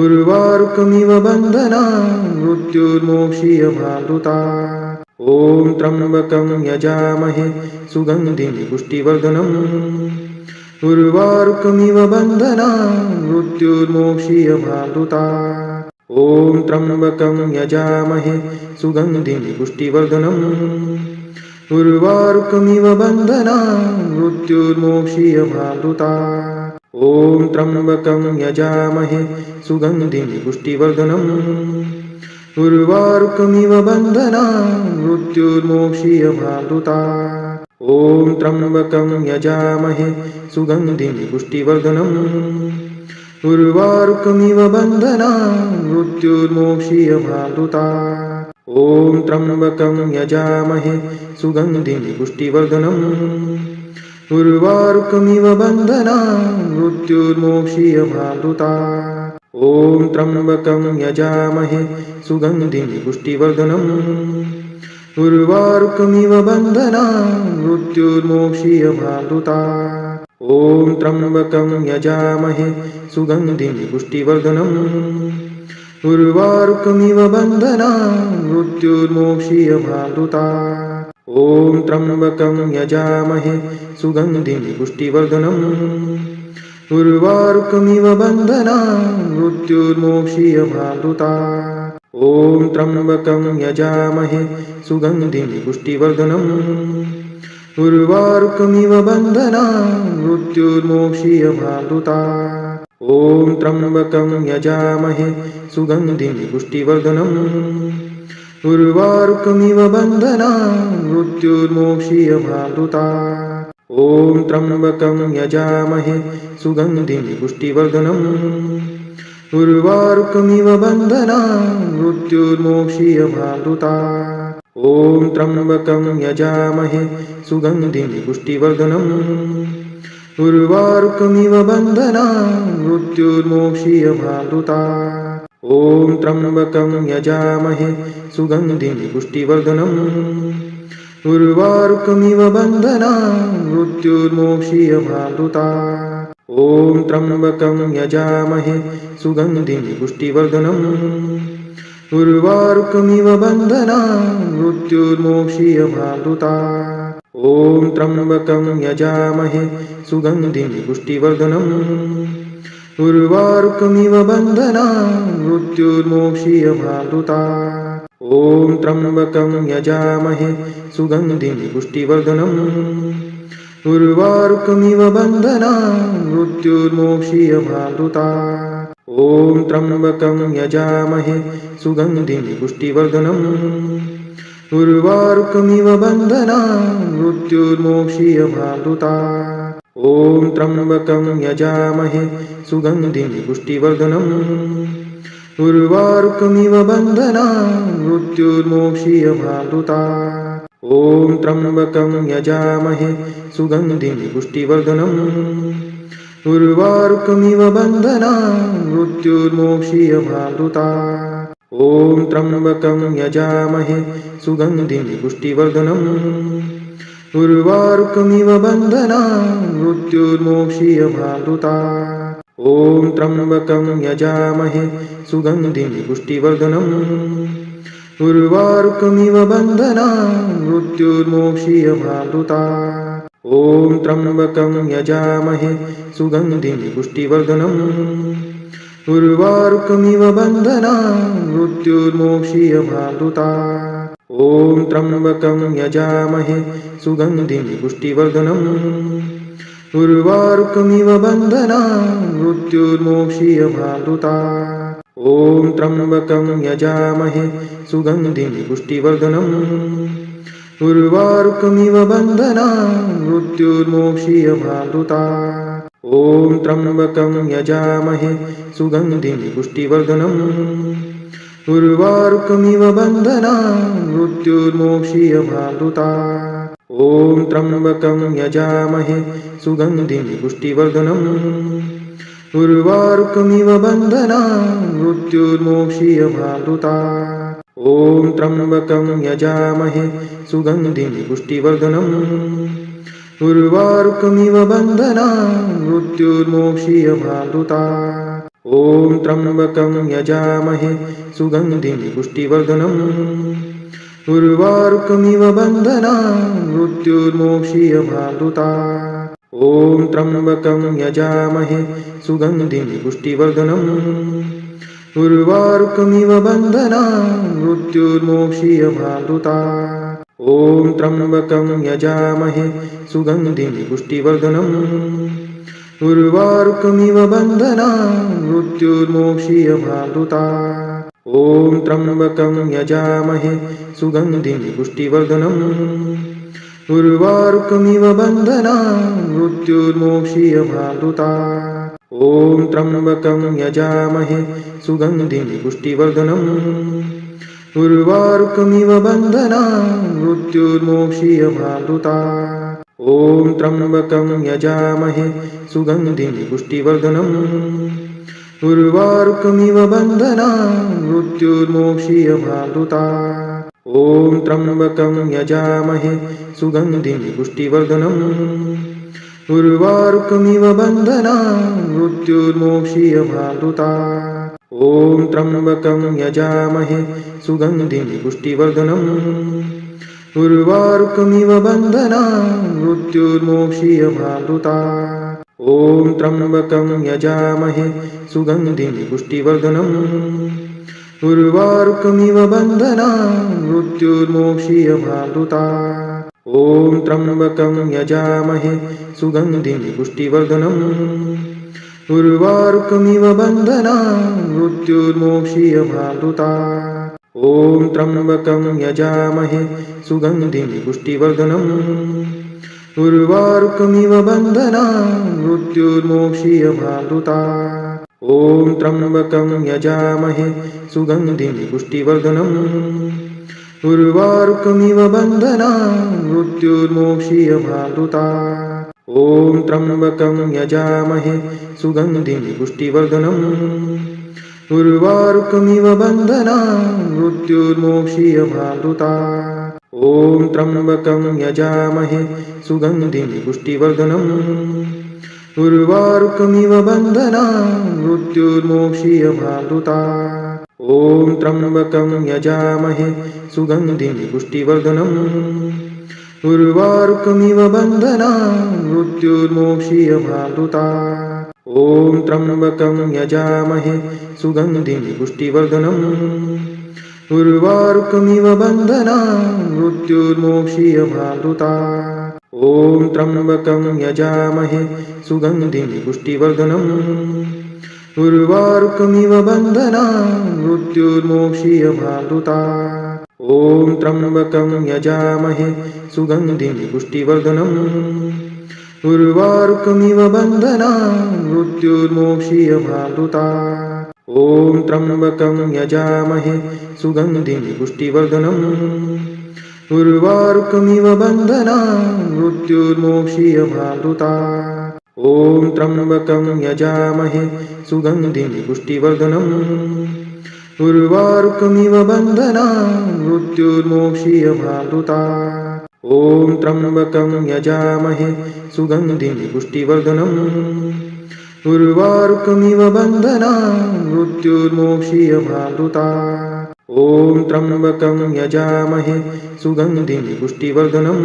उर्वारुकमिव बन्धनान् मृत्युर्मोक्षीयमामृतात् ॐ त्र्यम्बकं यजामहे सुगन्धिं पुष्टिवर्धनम् उर्वारुकमिव बन्धनान् मृत्युर्मोक्षीयमामृतात् ॐ त्र्यम्बकं यजामहे सुगन्धिं पुष्टिवर्धनम् उर्वारुकमिव बन्धनान् मृत्युर्मोक्षीयमामृतात् ॐ त्र्यम्बकं यजामहे सुगन्धिं पुष्टिवर्धनम् उर्वारुकमिव बन्धनान् मृत्युर्मोक्षीयमामृतात् ॐ त्र्यम्बकं यजामहे सुगन्धिं पुष्टिवर्धनम् उर्वारुकमिव बन्धनान् मृत्युर्मोक्षीयमामृतात् ॐ त्र्यम्बकं यजामहे सुगन्धिं पुष्टिवर्धनम् उर्वारुकमिव बन्धनान् मृत्युर्मोक्षीयमामृतात् ॐ त्र्यम्बकं यजामहे सुगन्धिं पुष्टिवर्धनम् उर्वारुकमिव बन्धनान् मृत्युर्मोक्षीयमामृतात् ॐ त्र्यम्बकं यजामहे सुगन्धिं पुष्टिवर्धनम् उर्वारुकमिव बन्धनान् मृत्युर्मोक्षीयमामृतात् ॐ त्र्यम्बकं यजामहे सुगन्धिं पुष्टिवर्धनम् उर्वारुकमिव बन्धनान् मृत्युर्मोक्षीयमामृतात् ॐ त्र्यम्बकं यजामहे सुगन्धिं पुष्टिवर्धनम् उर्वारुकमिव बन्धनान् मृत्युर्मोक्षीयमामृतात् ॐ त्र्यम्बकं यजामहे सुगन्धिं पुष्टिवर्धनम् उर्वारुकमिव बन्धनान् मृत्युर्मोक्षीयमामृतात् ॐ त्र्यम्बकं यजामहे सुगन्धिं पुष्टिवर्धनम् उर्वारुकमिव बन्धनान् मृत्युर्मोक्षीयमामृतात् ॐ त्र्यम्बकं यजामहे सुगन्धिं पुष्टिवर्धनम् उर्वारुकमिव बन्धनान् मृत्युर्मोक्षीयमामृतात् ॐ त्र्यम्बकं यजामहे सुगन्धिं पुष्टिवर्धनम् उर्वारुकमिव बन्धनान् मृत्युर्मोक्षीयमामृतात् ॐ त्र्यम्बकं यजामहे सुगन्धिं पुष्टिवर्धनम् उर्वारुकमिव बन्धनान् मृत्युर्मोक्षीयमामृतात् ॐ त्र्यम्बकं यजामहे सुगन्धिं पुष्टिवर्धनम् उर्वारुकमिव बन्धनान् मृत्युर्मोक्षीयमामृतात्। ॐ त्र्यम्बकं यजामहे सुगन्धिं पुष्टिवर्धनम् उर्वारुकमिव बन्धनान् मृत्युर्मोक्षीयमामृतात्। ॐ त्र्यम्बकं यजामहे सुगन्धिं पुष्टिवर्धनम् उर्वारुकमिव बन्धनान् मृत्युर्मोक्षीयमामृतात्। ॐ त्र्यम्बकं यजामहे सुगन्धिं पुष्टिवर्धनम् उर्वारुकमिव बन्धनान् मृत्युर्मोक्षीयमामृतात्। ॐ त्र्यम्बकं यजामहे सुगन्धिं पुष्टिवर्धनम् उर्वारुकमिव बन्धनान् मृत्युर्मोक्षीयमामृतात्। ॐ त्र्यम्बकं यजामहे सुगन्धिं पुष्टिवर्धनम् उर्वारुकमिव बन्धनान् मृत्युर्मोक्षीयमामृतात्। ॐ त्र्यम्बकं यजामहे सुगन्धिं पुष्टिवर्धनम् उर्वारुकमिव बन्धनान् मृत्युर्मोक्षीयमामृतात्। ॐ त्र्यम्बकं यजामहे सुगन्धिं पुष्टिवर्धनम् उर्वारुकमिव बन्धनान् मृत्युर्मोक्षीयमामृतात्। ॐ त्र्यम्बकं यजामहे सुगन्धिं पुष्टिवर्धनम् उर्वारुकमिव बन्धनान् मृत्युर्मोक्षीयमामृतात्। ॐ त्र्यम्बकं यजामहे सुगन्धिं पुष्टिवर्धनम् उर्वारुकमिव बन्धनान् मृत्युर्मोक्षीयमामृतात्। ॐ त्र्यम्बकं यजामहे सुगन्धिं पुष्टिवर्धनम् उर्वारुकमिव बन्धनान् मृत्युर्मोक्षीयमामृतात्। ॐ त्र्यम्बकं यजामहे सुगन्धिं पुष्टिवर्धनम् उर्वारुकमिव बन्धनान् मृत्युर्मोक्षीयमामृतात्। ॐ त्र्यम्बकं यजामहे सुगन्धिं पुष्टिवर्धनम् उर्वारुकमिव बन्धनान् मृत्युर्मोक्षीयमामृतात्। ॐ त्र्यम्बकं यजामहे सुगन्धिं पुष्टिवर्धनम् उर्वारुकमिव बन्धनान् मृत्युर्मोक्षीयमामृतात्। ॐ त्र्यम्बकं यजामहे सुगन्धिं पुष्टिवर्धनम् उर्वारुकमिव बन्धनान् मृत्युर्मोक्षीयमामृतात्। ॐ त्र्यम्बकं यजामहे सुगन्धिं पुष्टिवर्धनम् उर्वारुकमिव बन्धनान् मृत्युर्मोक्षीयमामृतात्। ॐ त्र्यम्बकं यजामहे सुगन्धिं पुष्टिवर्धनम् उर्वारुकमिव बन्धनान् मृत्युर्मोक्षीयमामृतात्। ॐ त्र्यम्बकं यजामहे सुगन्धिं पुष्टिवर्धनम् उर्वारुकमिव बन्धनान् मृत्युर्मोक्षीयमामृतात्। ॐ त्र्यम्बकं यजामहे सुगन्धिं पुष्टिवर्धनम् उर्वारुकमिव बन्धनान् मृत्युर्मोक्षीयमामृतात्। ॐ त्र्यम्बकं यजामहे सुगन्धिं पुष्टिवर्धनम् उर्वारुकमिव बन्धनान् मृत्युर्मोक्षीयमामृतात्। ॐ त्र्यम्बकं यजामहे सुगन्धिं पुष्टिवर्धनम् उर्वारुकमिव बन्धनान् मृत्युर्मोक्षीयमामृतात्। ॐ त्र्यम्बकं यजामहे सुगन्धिं पुष्टिवर्धनम् उर्वारुकमिव बन्धनान् मृत्युर्मोक्षीयमामृतात्। ॐ त्र्यम्बकं यजामहे सुगन्धिं पुष्टिवर्धनम् उर्वारुकमिव बन्धनान् मृत्युर्मोक्षीयमामृतात्। ॐ त्र्यम्बकं यजामहे सुगन्धिं पुष्टिवर्धनम् उर्वारुकमिव बन्धनान् मृत्युर्मोक्षीयमामृतात्। ॐ त्र्यम्बकं यजामहे सुगन्धिं पुष्टिवर्धनम् उर्वारुकमिव बन्धनान् मृत्युर्मोक्षीयमामृतात्। ॐ त्र्यम्बकं यजामहे सुगन्धिं पुष्टिवर्धनम् उर्वारुकमिव बन्धनान् मृत्युर्मोक्षीयमामृतात्। ॐ त्र्यम्बकं यजामहे सुगन्धिं पुष्टिवर्धनम् उर्वारुकमिव बन्धनान् मृत्युर्मोक्षीयमामृतात्। ॐ त्र्यम्बकं यजामहे सुगन्धिं पुष्टिवर्धनम् उर्वारुकमिव बन्धनान् मृत्युर्मोक्षीयमामृतात्। ॐ त्र्यम्बकं यजामहे सुगन्धिं पुष्टिवर्धनम् उर्वारुकमिव बन्धनान् मृत्युर्मोक्षीयमामृतात् ॐ त्र्यम्बकं यजामहे सुगन्धिं पुष्टिवर्धनम् उर्वारुकमिव बन्धनान् मृत्युर्मोक्षीयमामृतात् ॐ त्र्यम्बकं यजामहे सुगन्धिं पुष्टिवर्धनम् उर्वारुकमिव बन्धनान् मृत्युर्मोक्षीयमामृतात् ॐ त्र्यम्बकं यजामहे सुगन्धिं पुष्टिवर्धनम् उर्वारुकमिव बन्धनान् मृत्युर्मोक्षीयमामृतात् ॐ त्र्यम्बकं यजामहे सुगन्धिं पुष्टिवर्धनम् उर्वारुकमिव बन्धनान् मृत्युर्मोक्षीयमामृतात् ॐ त्र्यम्बकं यजामहे सुगन्धिं पुष्टिवर्धनम् उर्वारुकमिव बन्धनान् मृत्युर्मोक्षीयमामृतात् ॐ त्र्यम्बकं यजामहे सुगन्धिं पुष्टिवर्धनम्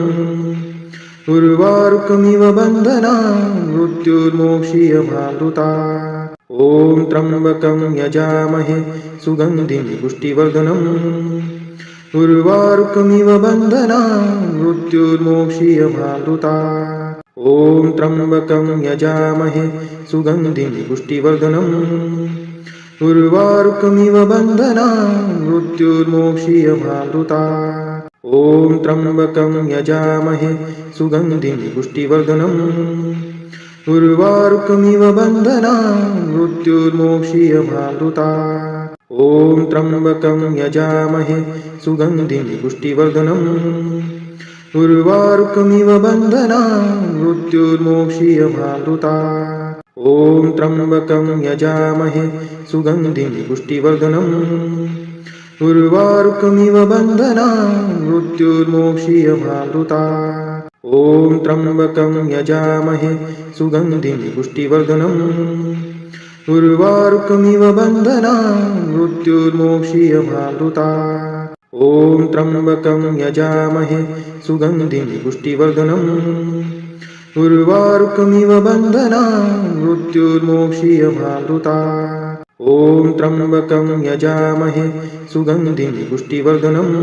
उर्वारुकमिव बन्धनान् मृत्युर्मोक्षीयमामृतात् ॐ त्र्यम्बकं यजामहे सुगन्धिं पुष्टिवर्धनम् उर्वारुकमिव बन्धनान् मृत्युर्मोक्षीयमामृतात् ॐ त्र्यम्बकं यजामहे सुगन्धिं पुष्टिवर्धनम् उर्वारुकमिव बन्धनान् मृत्युर्मोक्षीयमामृतात् ॐ त्र्यम्बकं यजामहे सुगन्धिं पुष्टिवर्धनम् उर्वारुकमिव बन्धनान् मृत्युर्मोक्षीयमामृतात् ॐ त्र्यम्बकं यजामहे सुगन्धिं पुष्टिवर्धनम् उर्वारुकमिव बन्धनान् मृत्युर्मोक्षीयमामृतात् ॐ त्र्यम्बकं यजामहे सुगन्धिं पुष्टिवर्धनम् उर्वारुकमिव बन्धनान् मृत्युर्मोक्षीयमामृतात् ॐ त्र्यम्बकं यजामहे सुगन्धिं पुष्टिवर्धनम् उर्वारुकमिव बन्धनान् मृत्युर्मोक्षीयमामृतात् ॐ त्र्यम्बकं यजामहे सुगन्धिं पुष्टिवर्धनम् उर्वारुकमिव बन्धनान् मृत्युर्मोक्षीयमामृतात् ॐ त्र्यम्बकं यजामहे सुगन्धिं पुष्टिवर्धनम्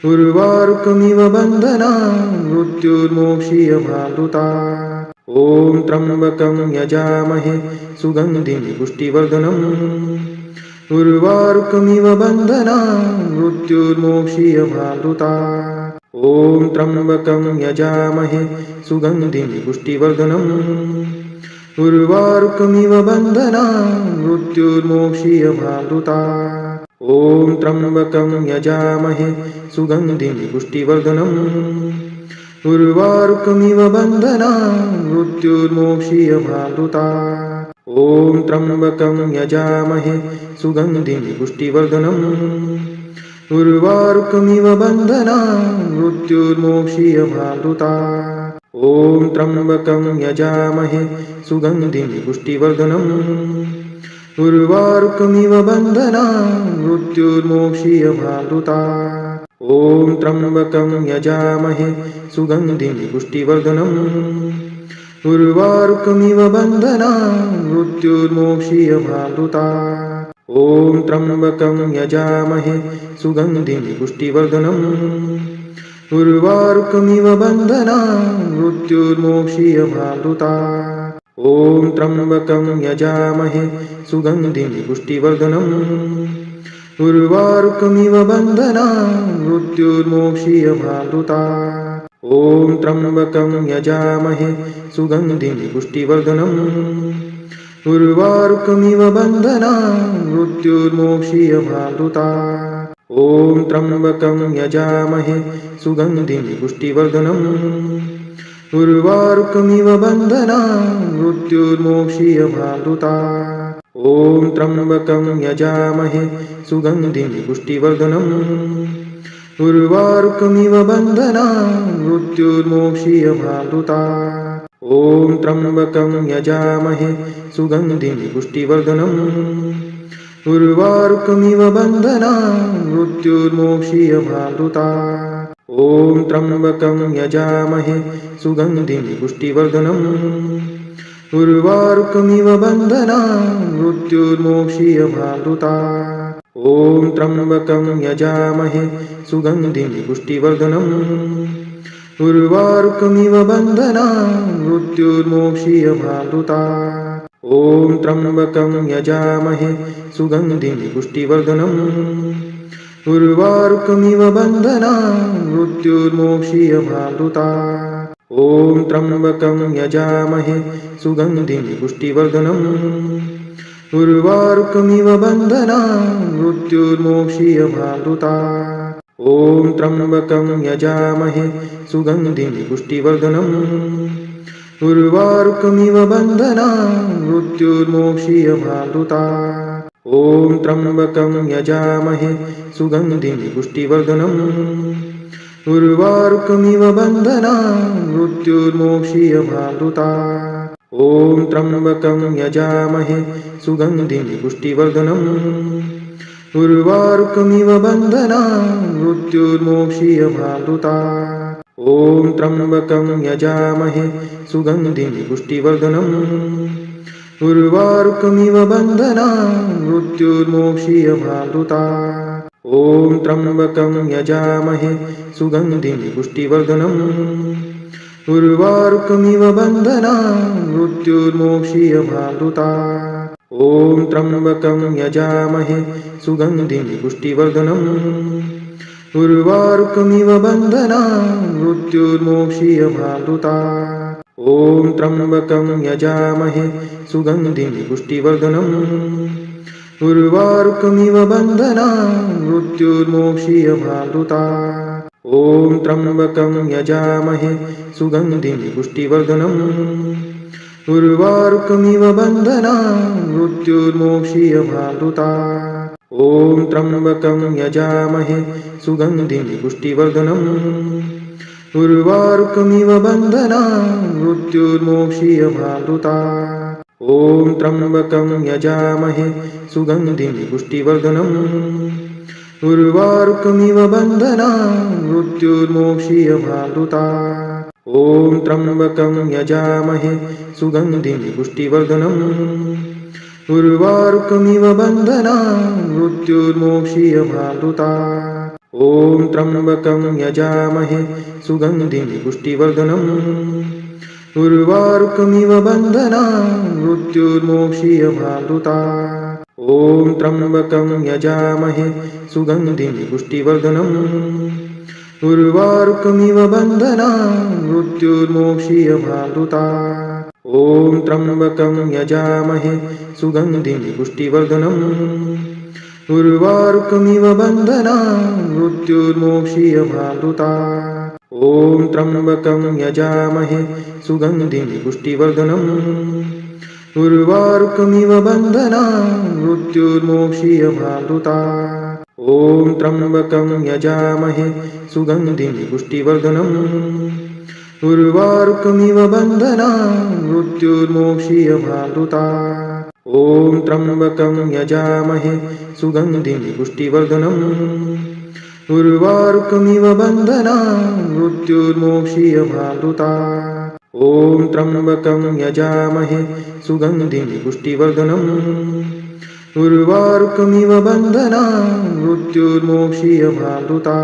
उर्वारुकमिव बन्धनान् मृत्युर्मोक्षीयमामृतात् ॐ त्र्यम्बकं यजामहे सुगन्धिं पुष्टिवर्धनम् उर्वारुकमिव बन्धनान् मृत्युर्मोक्षीयमामृतात् ॐ त्र्यम्बकं यजामहे सुगन्धिं पुष्टिवर्धनम् उर्वारुकमिव बन्धनान् मृत्युर्मोक्षीयमामृतात् ॐ त्र्यम्बकं यजामहे सुगन्धिं पुष्टिवर्धनम् उर्वारुकमिव बन्धनान् मृत्युर्मोक्षीयमामृतात् ॐ त्र्यम्बकं यजामहे सुगन्धिं पुष्टिवर्धनम् उर्वारुकमिव बन्धनान् मृत्युर्मोक्षीयमामृतात् ॐ त्र्यम्बकं यजामहे सुगन्धिं पुष्टिवर्धनम् उर्वारुकमिव बन्धनान् मृत्युर्मोक्षीयमामृतात् ॐ त्र्यम्बकं यजामहे सुगन्धिं पुष्टिवर्धनम् उर्वारुकमिव बन्धनान् मृत्युर्मोक्षीयमामृतात् ॐ त्र्यम्बकं यजामहे सुगन्धिं पुष्टिवर्धनम् उर्वारुकमिव बन्धनान् मृत्युर्मोक्षीयमामृतात् ॐ त्र्यम्बकं यजामहे सुगन्धिं पुष्टिवर्धनम् उर्वारुकमिव बन्धनान् मृत्युर्मोक्षीयमामृतात् ॐ त्र्यम्बकं यजामहे सुगन्धिं पुष्टिवर्धनम् उर्वारुकमिव बन्धनान् मृत्युर्मोक्षीयमामृतात् ॐ त्र्यम्बकं यजामहे सुगन्धिं पुष्टिवर्धनम् उर्वारुकमिव बन्धनान् मृत्युर्मोक्षीयमामृतात् ॐ त्र्यम्बकं यजामहे सुगन्धिं पुष्टिवर्धनम् उर्वारुकमिव बन्धनान् मृत्युर्मोक्षीयमामृतात् ॐ त्र्यम्बकं यजामहे सुगन्धिं पुष्टिवर्धनम् उर्वारुकमिव बन्धनान् मृत्युर्मोक्षीयमामृतात् ॐ त्र्यम्बकं यजामहे सुगन्धिं पुष्टिवर्धनम् उर्वारुकमिव बन्धनान् मृत्युर्मोक्षीयमामृता ॐ त्र्यम्बकं यजामहे सुगन्धिं पुष्टिवर्धनम् उर्वारुकमिव बन्धनान् मृत्युर्मोक्षीयमामृता ॐ त्र्यम्बकं यजामहे सुगन्धिं पुष्टिवर्धनम् उर्वारुकमिव बन्धनान् मृत्युर्मोक्षीयमामृता ॐ त्र्यम्बकं यजामहे सुगन्धिं पुष्टिवर्धनम् उर्वारुकमिव बन्धनान् मृत्युर्मोक्षीयमामृता ॐ त्र्यम्बकं यजामहे सुगन्धिं पुष्टिवर्धनम् उर्वारुकमिव बन्धनान् मृत्युर्मोक्षीयमामृता ॐ त्र्यम्बकं यजामहे सुगन्धिं पुष्टिवर्धनम् उर्वारुकमिव बन्धनान् मृत्युर्मोक्षीयमामृता ॐ त्र्यम्बकं यजामहे सुगन्धिं पुष्टिवर्धनम् उर्वारुकमिव बन्धनान् मृत्युर्मोक्षीयमामृता ॐ त्र्यम्बकं यजामहे सुगन्धिं पुष्टिवर्धनम् उर्वारुकमिव बन्धनान् मृत्युर्मोक्षीयमामृता ॐ त्र्यम्बकं यजामहे सुगन्धिं पुष्टिवर्धनम् उर्वारुकमिव बन्धनान् मृत्युर्मोक्षीयमामृता ॐ त्र्यम्बकं यजामहे सुगन्धिं पुष्टिवर्धनम् उर्वारुकमिव बन्धनान् मृत्युर्मोक्षीयमामृता ॐ त्र्यम्बकं यजामहे सुगन्धिं पुष्टिवर्धनम् उर्वारुकमिव बन्धनान् मृत्युर्मोक्षीयमामृता ॐ त्र्यम्बकं यजामहे सुगन्धिं पुष्टिवर्धनम् उर्वारुकमिव बन्धनान् मृत्युर्मोक्षीयमामृता ॐ त्र्यम्बकं यजामहे सुगन्धिं पुष्टिवर्धनम् उर्वारुकमिव बन्धनान् मृत्युर्मोक्षीयमामृता ॐ त्र्यम्बकं यजामहे सुगन्धिं पुष्टिवर्धनम् उर्वारुकमिव बन्धनान् मृत्युर्मोक्षीयमामृता ॐ त्र्यम्बकं यजामहे सुगन्धिं पुष्टिवर्धनम् उर्वारुकमिव बन्धनान् मृत्युर्मोक्षीयमामृता ॐ त्र्यम्बकं यजामहे सुगन्धिं पुष्टिवर्धनम् उर्वारुकमिव बन्धनान् मृत्युर्मोक्षीयमामृता ॐ त्र्यम्बकं यजामहे सुगन्धिं पुष्टिवर्धनम् उर्वारुकमिव बन्धनान् मृत्युर्मोक्षीयमामृता ॐ त्र्यम्बकं यजामहे सुगन्धिं पुष्टिवर्धनम् उर्वारुकमिव बन्धनान् मृत्युर्मोक्षीयमामृता ॐ त्र्यम्बकं यजामहे सुगन्धिं पुष्टिवर्धनम् उर्वारुकमिव बन्धनान् मृत्युर्मोक्षीयमामृता ॐ त्र्यम्बकं यजामहे सुगन्धिं पुष्टिवर्धनम् उर्वारुकमिव बन्धनान् मृत्युर्मोक्षीयमामृता ॐ त्र्यम्बकं यजामहे सुगन्धिं पुष्टिवर्धनम् उर्वारुकमिव बन्धनान् मृत्युर्मोक्षीयमामृता ॐ त्र्यम्बकं यजामहे सुगन्धिं पुष्टिवर्धनम् उर्वारुकमिव बन्धनान् मृत्युर्मोक्षीयमामृता